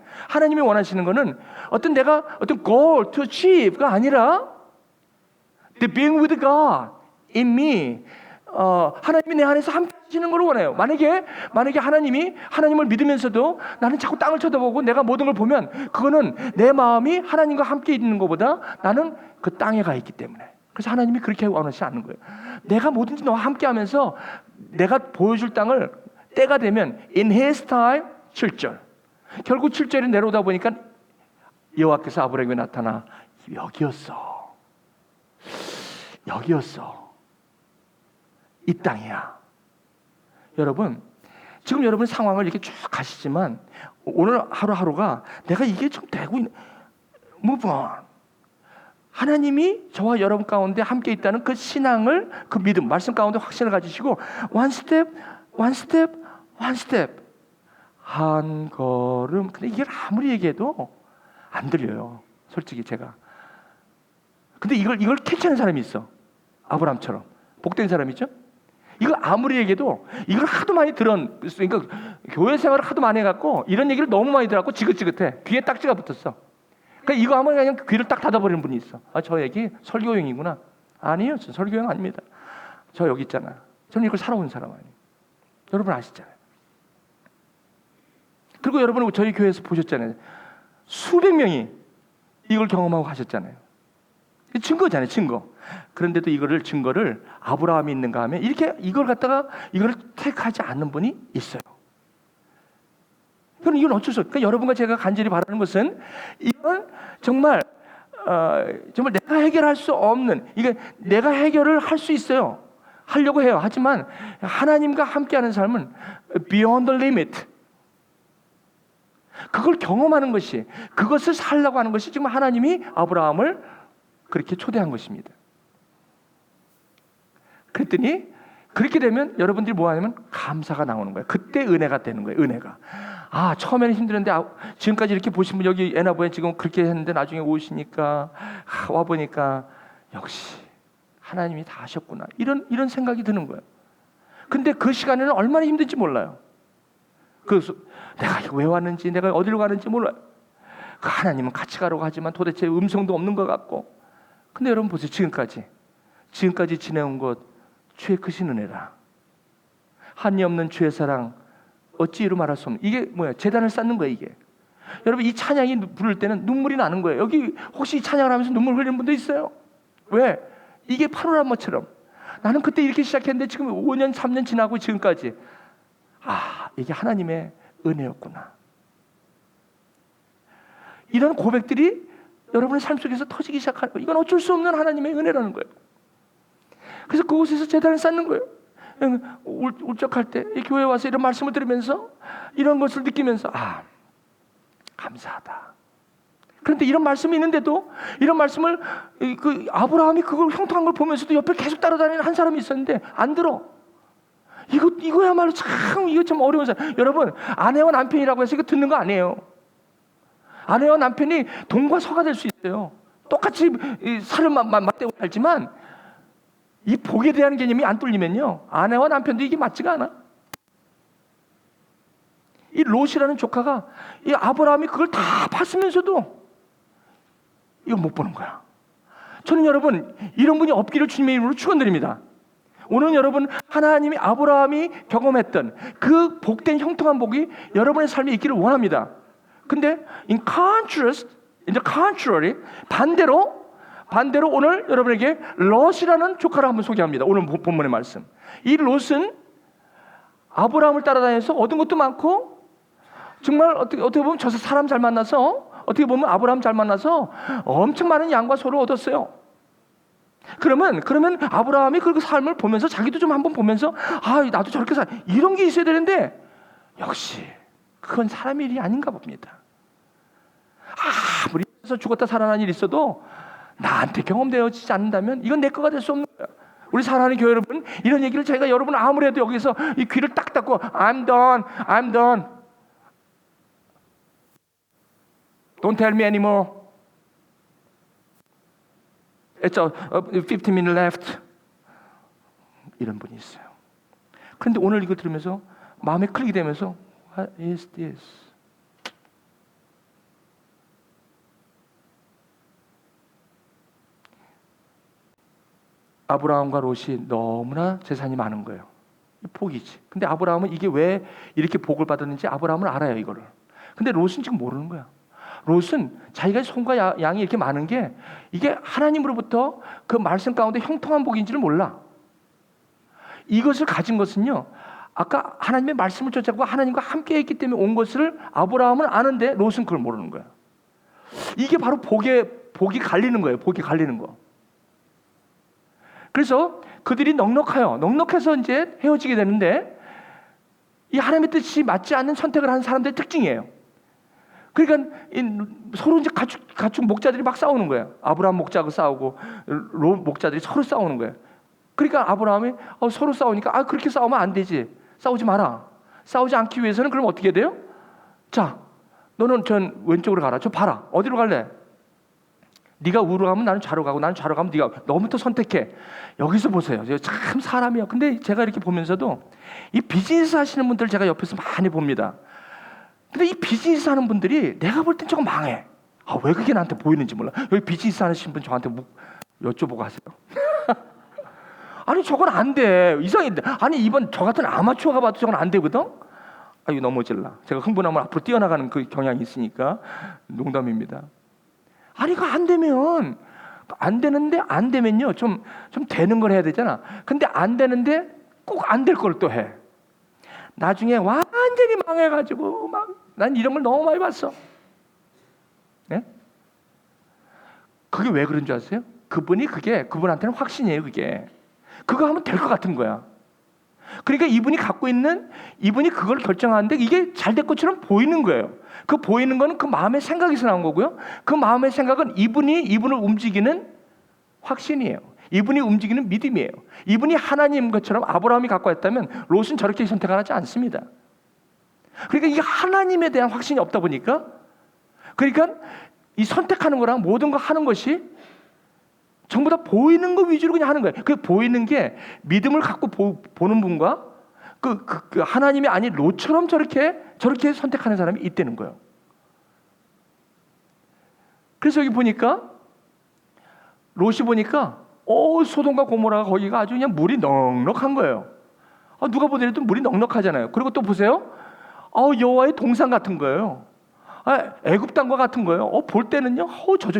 어떤 내가 어떤 goal to achieve가 아니라 the being with God in me. 하나님이 내 안에서 함께 하시는 걸 원해요. 만약에 하나님을 믿으면서도 나는 자꾸 땅을 쳐다보고 내가 모든 걸 보면 그거는 내 마음이 하나님과 함께 있는 것보다 나는 그 땅에 가 있기 때문에. 그래서 하나님이 그렇게 원하시지 않는 거예요. 내가 뭐든지 너와 함께하면서 내가 보여줄 땅을 때가 되면 in his time 7절. 결국 7절이 내려오다 보니까 여호와께서 아브라함에게 나타나 여기였어. 이 땅이야. 여러분 지금 여러분 상황을 이렇게 쭉 가시지만 오늘 하루하루가 내가 이게 좀 되고 있는 move on. 하나님이 저와 여러분 가운데 함께 있다는 그 신앙을, 그 믿음, 말씀 가운데 확신을 가지시고 one step 한 걸음. 근데 이걸 아무리 얘기해도 안 들려요. 솔직히 제가. 근데 이걸 캐치하는 사람이 있어. 아브라함처럼 복된 사람이죠. 이걸 아무리 얘기해도 이걸 하도 많이 그러니까 교회 생활을 하도 많이 해갖고 이런 얘기를 너무 많이 들어갖고 지긋지긋해. 귀에 딱지가 붙었어. 그러니까 이거 하면 그냥 귀를 딱 닫아버리는 분이 있어. 아, 저 얘기 설교용이구나. 아니에요. 저 설교용 아닙니다. 저 여기 있잖아. 저는 이걸 살아온 사람 아니에요. 여러분 아시잖아요. 그리고 여러분은 저희 교회에서 보셨잖아요. 수백 명이 이걸 경험하고 가셨잖아요. 증거잖아요, 증거. 그런데도 증거를 아브라함이 있는가 하면 이렇게 이걸 택하지 않는 분이 있어요. 이건 어쩔 수 없어요. 그러니까 여러분과 제가 간절히 바라는 것은 이건 정말 내가 해결할 수 없는, 이게 내가 해결을 할 수 있어요. 하려고 해요. 하지만 하나님과 함께하는 삶은 beyond the limit. 그걸 경험하는 것이, 그것을 살려고 하는 것이 지금 하나님이 아브라함을 그렇게 초대한 것입니다. 그랬더니 그렇게 되면 여러분들이 뭐 하냐면 감사가 나오는 거예요. 그때 은혜가 되는 거예요. 은혜가. 아, 처음에는 힘들었는데 지금까지 이렇게 보신 분, 여기 에나보에 지금 그렇게 했는데 나중에 오시니까 와 보니까 역시 하나님이 다 하셨구나. 이런 생각이 드는 거예요. 근데 그 시간에는 얼마나 힘든지 몰라요. 그래서 내가 왜 왔는지, 내가 어디로 가는지 몰라요. 그 하나님은 같이 가라고 하지만 도대체 음성도 없는 것 같고. 근데 여러분 보세요. 지금까지 지내온 것 주의 크신 은혜라. 한이 없는 주의 사랑 어찌 이루 말할 수 없는. 이게 뭐야? 제단을 쌓는 거예요. 이게. 여러분 이 찬양이 부를 때는 눈물이 나는 거예요. 여기 혹시 이 찬양을 하면서 눈물 흘리는 분도 있어요? 왜? 이게 파노라마처럼 나는 그때 이렇게 시작했는데 지금 5년 3년 지나고 지금까지 이게 하나님의 은혜였구나. 이런 고백들이 여러분의 삶 속에서 터지기 시작하는 거예요. 이건 어쩔 수 없는 하나님의 은혜라는 거예요. 그래서 그곳에서 제단을 쌓는 거예요. 울적할 때 이 교회에 와서 이런 말씀을 들으면서 이런 것을 느끼면서 감사하다. 그런데 이런 말씀이 있는데도 이런 말씀을 아브라함이 그걸 형통한 걸 보면서도 옆에 계속 따라다니는 한 사람이 있었는데 안 들어. 이거야말로 이거 참 어려운 사람. 여러분 아내와 남편이라고 해서 이거 듣는 거 아니에요. 아내와 남편이 동과 서가 될 수 있어요. 똑같이 살을 맞대고 살지만 이 복에 대한 개념이 안 뚫리면요 아내와 남편도 이게 맞지가 않아. 이 롯이라는 조카가 이 아브라함이 그걸 다 봤으면서도 이거 못 보는 거야. 저는 여러분 이런 분이 없기를 주님의 이름으로 축원드립니다. 오늘 여러분 하나님이 아브라함이 경험했던 그 복된 형통한 복이 여러분의 삶에 있기를 원합니다. 근데 in the contrary 반대로 오늘 여러분에게 롯이라는 조카를 한번 소개합니다. 오늘 본문의 말씀. 이 롯은 아브라함을 따라다녀서 얻은 것도 많고 정말 어떻게 보면 저 사람 잘 만나서 어떻게 보면 아브라함 잘 만나서 엄청 많은 양과 소를 얻었어요. 그러면 아브라함이 그 삶을 보면서 자기도 좀 한번 보면서 나도 저렇게 이런 게 있어야 되는데 역시 그건 사람의 일이 아닌가 봅니다. 아무리 죽었다 살아난 일이 있어도 나한테 경험되어지지 않는다면 이건 내 거가 될 수 없는 거야. 우리 사랑하는 교회 여러분, 이런 얘기를 제가 여러분 아무래도 여기서 이 귀를 딱 닫고 I'm done. Don't tell me anymore. It's 15 minutes left. 이런 분이 있어요. 그런데 오늘 이거 들으면서 마음에 클릭이 되면서 What is this? 아브라함과 롯이 너무나 재산이 많은 거예요. 복이지. 근데 아브라함은 이게 왜 이렇게 복을 받았는지 아브라함은 알아요, 이거를. 근데 롯은 지금 모르는 거야. 롯은 자기가 손과 양이 이렇게 많은 게 이게 하나님으로부터 그 말씀 가운데 형통한 복인지를 몰라. 이것을 가진 것은요, 아까 하나님의 말씀을 쫓아가고 하나님과 함께 했기 때문에 온 것을 아브라함은 아는데 롯은 그걸 모르는 거야. 이게 바로 복이 갈리는 거예요. 복이 갈리는 거. 그래서 그들이 넉넉해서 이제 헤어지게 되는데 이 하나님의 뜻이 맞지 않는 선택을 한 사람들의 특징이에요. 그러니까 서로 이제 가축 목자들이 막 싸우는 거예요. 아브라함 목자하고 싸우고 롯 목자들이 서로 싸우는 거예요. 그러니까 아브라함이 서로 싸우니까 그렇게 싸우면 안 되지. 싸우지 마라. 싸우지 않기 위해서는 그럼 어떻게 돼요? 자, 너는 전 왼쪽으로 가라. 저 봐라. 어디로 갈래? 네가 우로 가면 나는 좌로 가고, 나는 좌로 가면 네가, 너부터 선택해. 여기서 보세요. 참 사람이요. 근데 제가 이렇게 보면서도 이 비즈니스 하시는 분들 제가 옆에서 많이 봅니다. 근데 이 비즈니스 하는 분들이 내가 볼 땐 조금 망해. 왜 그게 나한테 보이는지 몰라. 여기 비즈니스 하시는 분 저한테 여쭤보고 하세요. 아니 저건 안 돼. 이상인데. 아니 이번 저 같은 아마추어가 봐도 저건 안 되거든. 이거 너무 질라. 제가 흥분하면 앞으로 뛰어나가는 그 경향이 있으니까 농담입니다. 아니 이거 안 되면 안 되는데 안 되면요 좀 되는 걸 해야 되잖아. 근데 안 되는데 꼭 안 될 걸 또 해. 나중에 완전히 망해가지고 난 이런 걸 너무 많이 봤어. 네? 그게 왜 그런 줄 아세요? 그분한테는 확신이에요. 그거 하면 될 것 같은 거야. 그러니까 이분이 그걸 결정하는데 이게 잘 될 것처럼 보이는 거예요. 그 보이는 거는 그 마음의 생각에서 나온 거고요. 그 마음의 생각은 이분을 움직이는 확신이에요. 이분이 움직이는 믿음이에요. 이분이 하나님 것처럼 아브라함이 갖고 있다면 롯은 저렇게 선택을 하지 않습니다. 그러니까 이게 하나님에 대한 확신이 없다 보니까, 그러니까 이 선택하는 거랑 모든 거 하는 것이 전부 다 보이는 거 위주로 그냥 하는 거예요. 그 보이는 게 믿음을 갖고 보는 분과 그 하나님이 아닌 롯처럼 저렇게 선택하는 사람이 있다는 거예요. 그래서 여기 보니까 롯이 보니까 소돔과 고모라가 거기가 아주 그냥 물이 넉넉한 거예요. 누가 보더라도 물이 넉넉하잖아요. 그리고 또 보세요. 여호와의 동산 같은 거예요. 애굽 땅과 같은 거예요. 볼 때는요.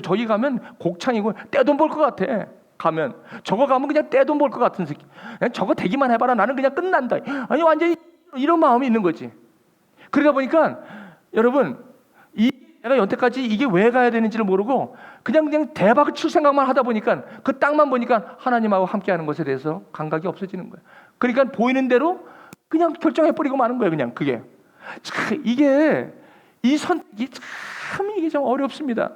저기 가면 곡창이고 떼돈 벌 것 같아. 가면 저거 가면 그냥 떼돈 벌 것 같은 새끼. 그냥 저거 되기만 해봐라. 나는 그냥 끝난다. 아니 완전히 이런 마음이 있는 거지. 그러다 보니까 여러분 내가 여태까지 이게 왜 가야 되는지를 모르고 그냥 대박을 칠 생각만 하다 보니까 그 땅만 보니까 하나님하고 함께하는 것에 대해서 감각이 없어지는 거예요. 그러니까 보이는 대로 그냥 결정해버리고 마는 거예요. 그냥 그게 참 이 선택이 참 이게 좀 어렵습니다.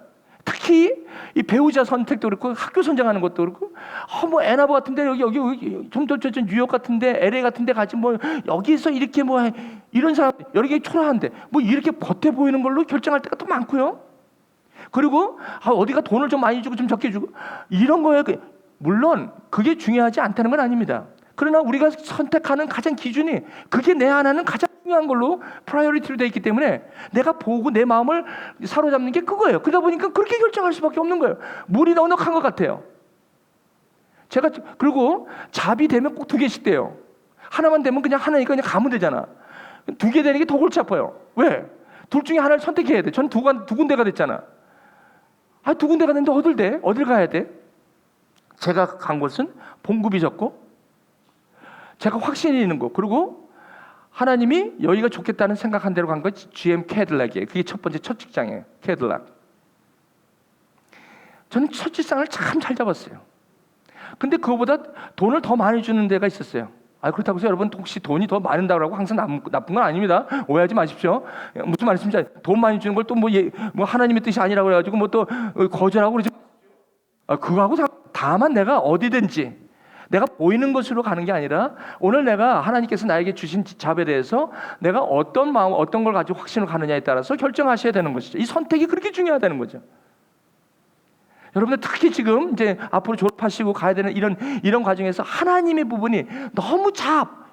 특히 이 배우자 선택도 그렇고 학교 선정하는 것도 그렇고 애나버 같은데 여기 좀 더 뉴욕 같은데 LA 같은데 가지 여기서 이렇게 이런 사람 여러 개 초라한데 이렇게 겉에 보이는 걸로 결정할 때가 또 많고요. 그리고 어디가 돈을 좀 많이 주고 좀 적게 주고 이런 거에 물론 그게 중요하지 않다는 건 아닙니다. 그러나 우리가 선택하는 가장 기준이 그게 내 하나는 가장 중요한 걸로 프라이어리티로 되어 있기 때문에 내가 보고 내 마음을 사로잡는 게 그거예요. 그러다 보니까 그렇게 결정할 수밖에 없는 거예요. 물이 넉넉한 것 같아요. 그리고 잡이 되면 꼭 2개씩 돼요. 하나만 되면 그냥 하나니까 그냥 가면 되잖아. 2개 되는 게 더 골치 아파요. 왜? 둘 중에 하나를 선택해야 돼. 전 두 군데가 됐잖아. 2군데가 됐는데 어딜 가야 돼? 제가 간 곳은 봉급이 적고 제가 확신이 있는 거, 그리고 하나님이 여기가 좋겠다는 생각한 대로 간 거 GM 캐딜락이에요. 그게 첫 직장이에요. 캐딜락. 저는 첫 직장을 참 잘 잡았어요. 근데 그거보다 돈을 더 많이 주는 데가 있었어요. 그렇다고 해서 여러분 혹시 돈이 더 많은다고 항상 나쁜 건 아닙니다. 오해하지 마십시오. 무슨 말씀인지 돈 많이 주는 걸 또 하나님의 뜻이 아니라고 그래가지고 또 거절하고 그러지. 그거하고 다만 내가 어디든지 내가 보이는 것으로 가는 게 아니라 오늘 내가 하나님께서 나에게 주신 잡에 대해서 내가 어떤 마음, 어떤 걸 가지고 확신을 가느냐에 따라서 결정하셔야 되는 것이죠. 이 선택이 그렇게 중요하다는 거죠. 여러분들 특히 지금 이제 앞으로 졸업하시고 가야 되는 이런 과정에서 하나님의 부분이 너무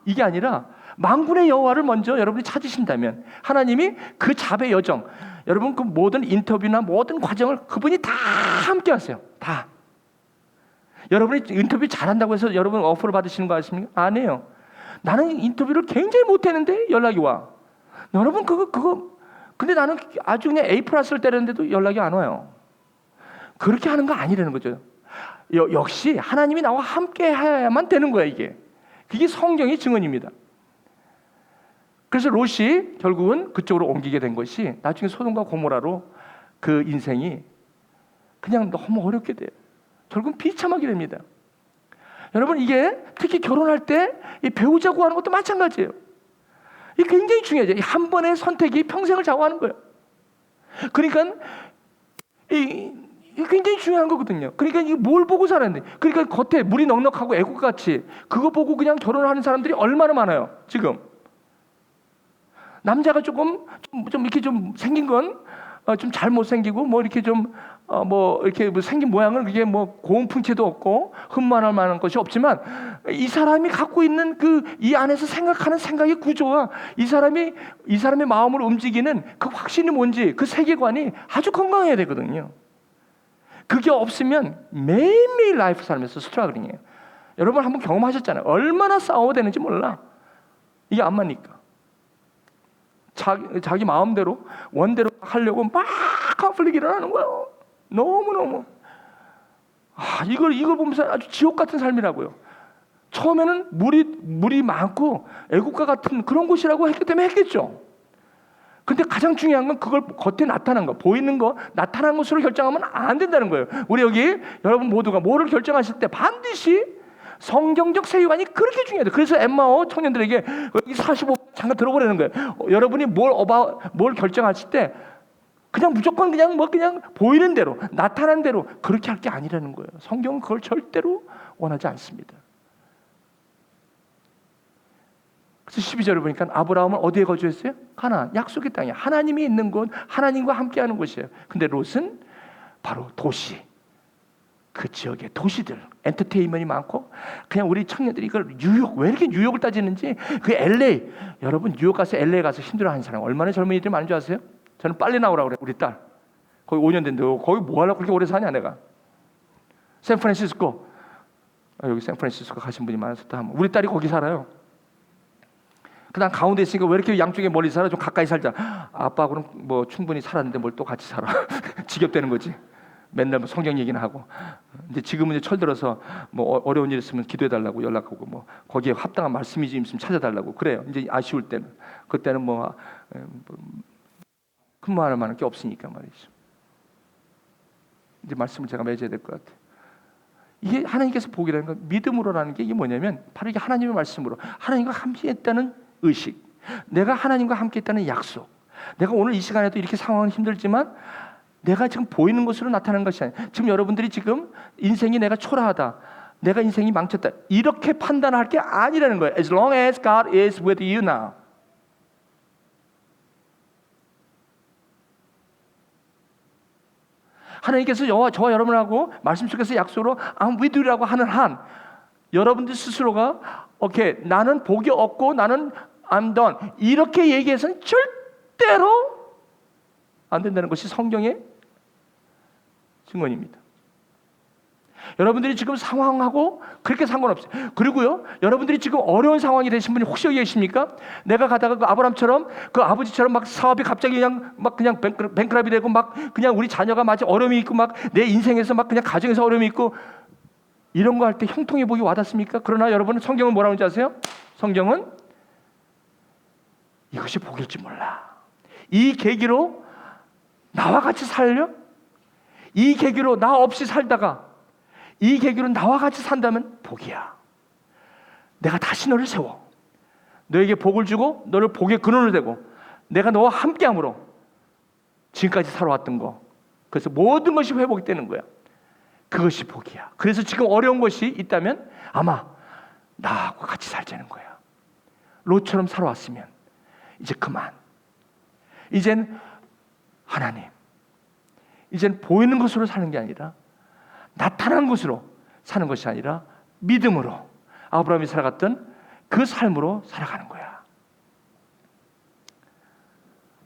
이게 아니라 만군의 여호와를 먼저 여러분이 찾으신다면 하나님이 그 잡의 여정, 여러분 그 모든 인터뷰나 모든 과정을 그분이 다 함께 하세요. 다. 여러분이 인터뷰 잘한다고 해서 여러분 어퍼를 받으시는 거 아십니까? 아니에요. 나는 인터뷰를 굉장히 못했는데 연락이 와. 여러분 그거 근데 나는 아주 그냥 A 플러스를 때렸는데도 연락이 안 와요. 그렇게 하는 거 아니라는 거죠. 역시 하나님이 나와 함께 해야만 되는 거야 이게. 그게 성경의 증언입니다. 그래서 롯이 결국은 그쪽으로 옮기게 된 것이 나중에 소돔과 고모라로 그 인생이 그냥 너무 어렵게 돼요. 결국은 비참하게 됩니다. 여러분 이게 특히 결혼할 때 이 배우자 구하는 것도 마찬가지예요. 이게 굉장히 중요하죠. 한 번의 선택이 평생을 좌우하는 거예요. 그러니까 이 굉장히 중요한 거거든요. 그러니까 이게 뭘 보고 살았는데, 그러니까 겉에 물이 넉넉하고 애국같이 그거 보고 그냥 결혼하는 사람들이 얼마나 많아요. 지금 남자가 좀 이렇게 좀 생긴 건 좀 잘못생기고 뭐 이렇게 좀 뭐 이렇게 뭐 생긴 모양은 그게 뭐 고운풍체도 없고 흠만할 만한 것이 없지만 이 사람이 갖고 있는 그 이 안에서 생각하는 생각의 구조와 이 사람의 마음을 움직이는 그 확신이 뭔지 그 세계관이 아주 건강해야 되거든요. 그게 없으면 매일매일 라이프 살면서 스트러글링이에요. 여러분 한번 경험하셨잖아요. 얼마나 싸워야 되는지 몰라. 이게 안 맞니까. 자기 마음대로 원대로 하려고 막 컨플릭이 일어나는 거예요. 너무너무 이걸 보면서 아주 지옥 같은 삶이라고요. 처음에는 물이 많고 애국가 같은 그런 곳이라고 했기 때문에 했겠죠. 근데 가장 중요한 건 그걸 겉에 나타난 거, 보이는 거, 나타난 것으로 결정하면 안 된다는 거예요. 우리 여기 여러분 모두가 뭐를 결정하실 때 반드시 성경적 세계관이 그렇게 중요해요. 그래서 엠마오 청년들에게 여기 45 잠깐 들어보라는 거예요. 여러분이 뭘 결정하실 때 그냥 무조건 그냥 보이는 대로 나타난 대로 그렇게 할 게 아니라는 거예요. 성경은 그걸 절대로 원하지 않습니다. 그래서 12절을 보니까 아브라함은 어디에 거주했어요? 가나안, 약속의 땅이에요. 하나님이 있는 곳, 하나님과 함께하는 곳이에요. 근데 롯은 바로 도시, 그 지역의 도시들, 엔터테인먼트이 많고 그냥 우리 청년들이 이걸 왜 이렇게 뉴욕을 따지는지 그 LA, 여러분 뉴욕 가서 LA 가서 힘들어하는 사람 얼마나 젊은이들이 많은 줄 아세요? 저는 빨리 나오라고 그래요. 우리 딸 거기 5년 됐는데 거기 뭐 하려고 그렇게 오래 사냐 내가. 샌프란시스코, 여기 샌프란시스코 가신 분이 많았었다 하면 우리 딸이 거기 살아요. 그다음 가운데 있으니까 왜 이렇게 양쪽에 멀리 살아? 좀 가까이 살자. 아빠하고는 뭐 충분히 살았는데 뭘 또 같이 살아. 지겹다는 거지. 맨날 뭐 성경 얘기나 하고. 근데 지금은 이제 철들어서 뭐 어려운 일 있으면 기도해달라고 연락하고 뭐 거기에 합당한 말씀이 좀 있으면 찾아달라고 그래요. 이제 아쉬울 때는 그때는 뭐 큰 말할 만한 게 없으니까 말이죠. 이제 말씀을 제가 맺어야 될 것 같아요. 이게 하나님께서 복이라는 건 믿음으로라는 게 이게 뭐냐면 바로 이게 하나님의 말씀으로 하나님과 함께 있다는 의식, 내가 하나님과 함께 있다는 약속. 내가 오늘 이 시간에도 이렇게 상황은 힘들지만 내가 지금 보이는 것으로 나타나는 것이 아니에요. 지금 여러분들이 지금 인생이 내가 초라하다, 내가 인생이 망쳤다 이렇게 판단할 게 아니라는 거예요. As long as God is with you now. 하나님께서 저와 여러분하고 말씀 속에서 약속으로 I'm with you라고 하는 한 여러분들 스스로가 오케이 나는 복이 없고 나는 I'm done 이렇게 얘기해서는 절대로 안 된다는 것이 성경의 증언입니다. 여러분들이 지금 상황하고 그렇게 상관없어요. 그리고요, 여러분들이 지금 어려운 상황이 되신 분이 혹시 여기 계십니까? 내가 가다가 그 아브람처럼 그 아버지처럼 막 사업이 갑자기 그냥 뱅크랍이 되고 막 그냥 우리 자녀가 마치 어려움이 있고 막 내 인생에서 막 그냥 가정에서 어려움이 있고 이런 거 할 때 형통의 복이 와닿습니까? 그러나 여러분은 성경은 뭐라고 하는지 아세요? 성경은 이것이 복일지 몰라. 이 계기로 나와 같이 살려? 이 계기로 나 없이 살다가 이 계기로 나와 같이 산다면 복이야. 내가 다시 너를 세워 너에게 복을 주고 너를 복의 근원을 대고 내가 너와 함께함으로 지금까지 살아왔던 거 그래서 모든 것이 회복이 되는 거야. 그것이 복이야. 그래서 지금 어려운 것이 있다면 아마 나하고 같이 살자는 거야. 롯처럼 살아왔으면 이제 그만. 이젠 하나님, 이젠 보이는 것으로 사는 게 아니라 나타난 것으로 사는 것이 아니라 믿음으로 아브라함이 살아갔던 그 삶으로 살아가는 거야.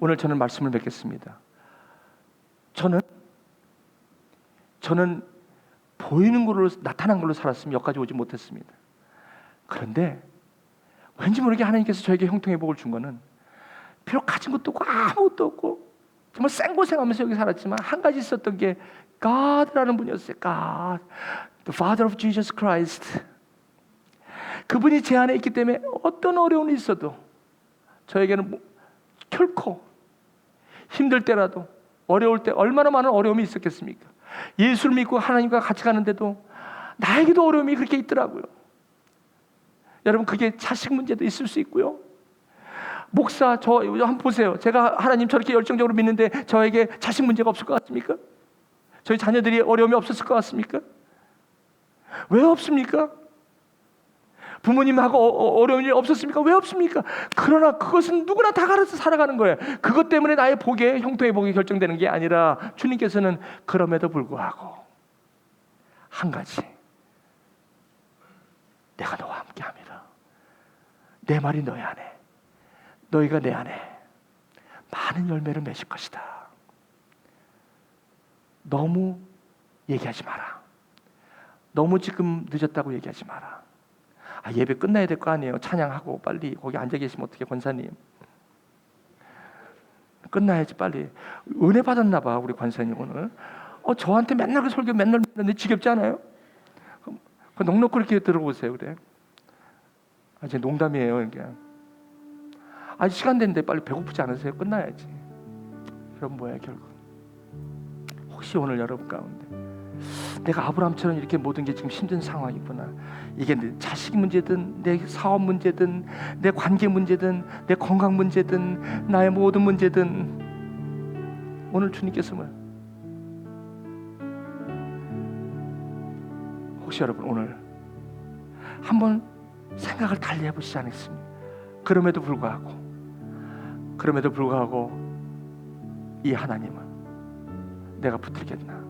오늘 저는 말씀을 맺겠습니다. 저는 보이는 걸로 나타난 걸로 살았으면 여기까지 오지 못했습니다. 그런데 왠지 모르게 하나님께서 저에게 형통의 복을 준 거는 비록 가진 것도 없고 아무것도 없고 정말 생고생하면서 여기 살았지만 한 가지 있었던 게 God라는 분이었어요. God, the Father of Jesus Christ. 그분이 제 안에 있기 때문에 어떤 어려움이 있어도 저에게는 결코 힘들 때라도 어려울 때 얼마나 많은 어려움이 있었겠습니까? 예수를 믿고 하나님과 같이 가는데도 나에게도 어려움이 그렇게 있더라고요. 여러분 그게 자식 문제도 있을 수 있고요. 목사 저 한번 보세요. 제가 하나님 저렇게 열정적으로 믿는데 저에게 자식 문제가 없을 것 같습니까? 저희 자녀들이 어려움이 없었을 것 같습니까? 왜 없습니까? 부모님하고 어려운 일 없었습니까? 왜 없습니까? 그러나 그것은 누구나 다 가려서 살아가는 거예요. 그것 때문에 나의 복에, 형통의 복이 결정되는 게 아니라 주님께서는 그럼에도 불구하고 한 가지, 내가 너와 함께함이라. 내 말이 너희 안에, 너희가 내 안에 많은 열매를 맺을 것이다. 너무 얘기하지 마라. 너무 지금 늦었다고 얘기하지 마라. 예배 끝나야 될 거 아니에요. 찬양하고 빨리 거기 앉아 계시면 어떻게, 권사님? 끝나야지 빨리. 은혜 받았나 봐 우리 권사님 오늘. 저한테 맨날 그 설교 맨날 듣는데 지겹지 않아요? 그 넉넉히 이렇게 들어보세요. 그래. 제 농담이에요. 이게. 시간 됐는데 빨리 배고프지 않으세요? 끝나야지. 그럼 뭐야 결국? 혹시 오늘 여러분 가운데 내가 아브라함처럼 이렇게 모든 게 지금 힘든 상황이구나. 이게 내 자식 문제든 내 사업 문제든 내 관계 문제든 내 건강 문제든 나의 모든 문제든 오늘 주님께서 혹시 여러분 오늘 한번 생각을 달리 해보시지 않겠습니까? 그럼에도 불구하고 이 하나님은 내가 붙들겠나?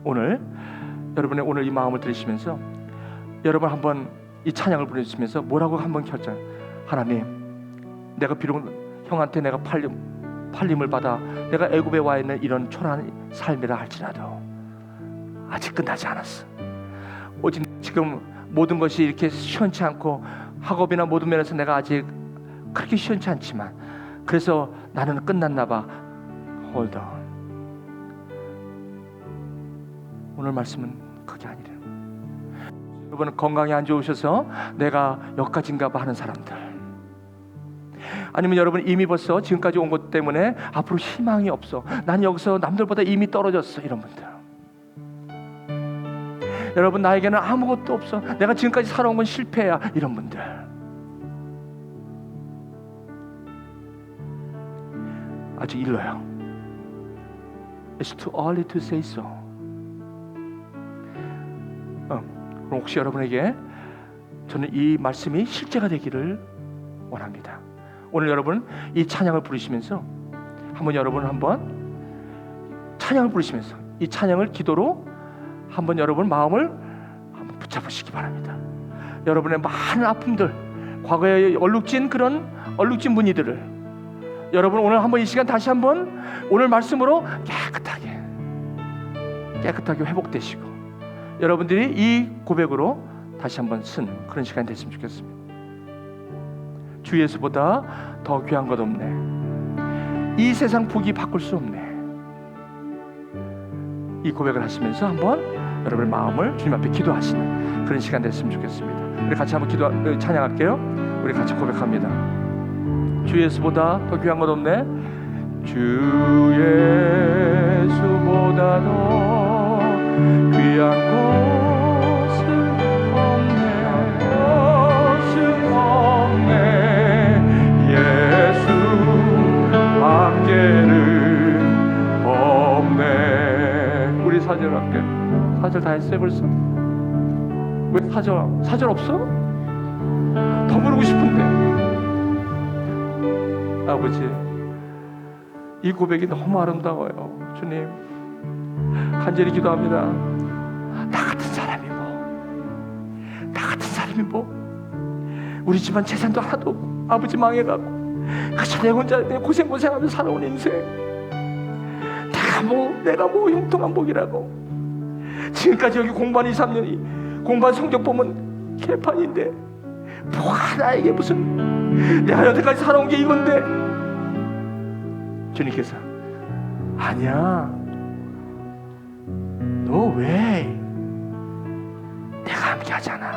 오늘 여러분의 오늘 이 마음을 들으시면서 여러분 한번 이 찬양을 부르시면서 뭐라고 한번 결정. 하나님, 내가 비록 형한테 내가 팔림을 받아 내가 애굽에 와 있는 이런 초라한 삶이라 할지라도 아직 끝나지 않았어. 오직 지금 모든 것이 이렇게 시원치 않고 학업이나 모든 면에서 내가 아직 그렇게 시원치 않지만 그래서 나는 끝났나 봐. Hold on. 오늘 말씀은 그게 아니래요. 여러분 건강이 안 좋으셔서 내가 여기까지인가 봐 하는 사람들, 아니면 여러분 이미 벌써 지금까지 온 것 때문에 앞으로 희망이 없어, 난 여기서 남들보다 이미 떨어졌어, 이런 분들, 여러분 나에게는 아무것도 없어, 내가 지금까지 살아온 건 실패야, 이런 분들, 아직 일러요. It's too early to say so. 그럼 혹시 여러분에게 저는 이 말씀이 실제가 되기를 원합니다. 오늘 여러분 이 찬양을 부르시면서 한번 찬양을 부르시면서 이 찬양을 기도로 한번 여러분 마음을 한번 붙잡으시기 바랍니다. 여러분의 많은 아픔들, 과거에 얼룩진 얼룩진 무늬들을 여러분 오늘 한번 이 시간 다시 한번 오늘 말씀으로 깨끗하게 회복되시고 여러분들이 이 고백으로 다시 한번 쓴 그런 시간이 됐으면 좋겠습니다. 주 예수보다 더 귀한 것 없네, 이 세상 복이 바꿀 수 없네, 이 고백을 하시면서 한번 여러분의 마음을 주님 앞에 기도하시는 그런 시간 됐으면 좋겠습니다. 우리 같이 한번 찬양할게요. 우리 같이 고백합니다. 주 예수보다 더 귀한 것 없네, 주 예수보다 더 귀한 것은 없네, 예수 밖에는 없네. 우리 사절 할게. 사절 다 했어요 벌써? 왜 사절 없어? 더 부르고 싶은데. 아버지, 이 고백이 너무 아름다워요. 주님, 간절히 기도합니다. 나 같은 사람이 우리 집안 재산도 하나도 없고 아버지 망해가고 그저 내 혼자 내 고생하면서 살아온 인생, 내가 형통한 복이라고. 지금까지 여기 공부한 2-3년이 공부한 성적 보면 개판인데 뭐가 나에게 무슨, 내가 여태까지 살아온 게 이건데. 주님께서 아니야, 너 왜? 내가 함께 하잖아.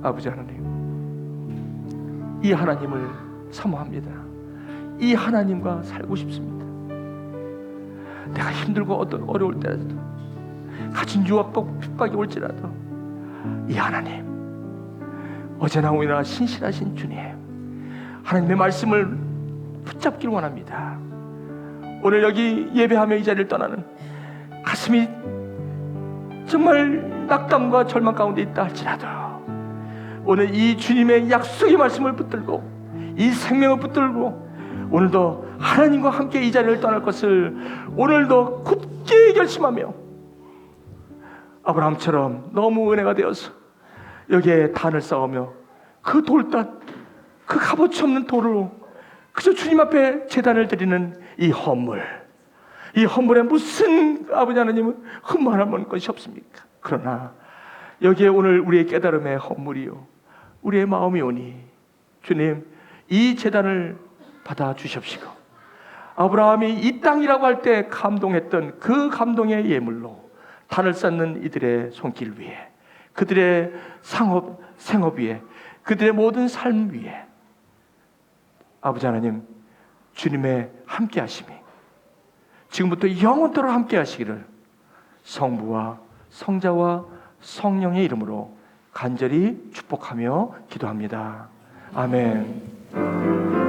아버지 하나님, 이 하나님을 사모합니다. 이 하나님과 살고 싶습니다. 내가 힘들고 어려울 때라도, 가진 유혹과 핍박이 올지라도 이 하나님, 어제나 오늘나 신실하신 주님, 하나님의 말씀을 붙잡기를 원합니다. 오늘 여기 예배하며 이 자리를 떠나는 가슴이 정말 낙담과 절망 가운데 있다 할지라도 오늘 이 주님의 약속의 말씀을 붙들고 이 생명을 붙들고 오늘도 하나님과 함께 이 자리를 떠날 것을 오늘도 굳게 결심하며 아브라함처럼 너무 은혜가 되어서 여기에 단을 쌓으며 그 돌단, 그 값어치 없는 돌로 그저 주님 앞에 제단을 드리는 이 헌물, 이 헌물에 무슨 아버지 하나님은 흠모할 것이 없습니까? 그러나 여기에 오늘 우리의 깨달음의 헌물이요 우리의 마음이 오니 주님 이 제단을 받아 주십시고 아브라함이 이 땅이라고 할 때 감동했던 그 감동의 예물로 단을 쌓는 이들의 손길 위에 그들의 생업 위에 그들의 모든 삶 위에 아버지 하나님 주님의 함께 하심이 지금부터 영원토록 함께 하시기를 성부와 성자와 성령의 이름으로 간절히 축복하며 기도합니다. 아멘.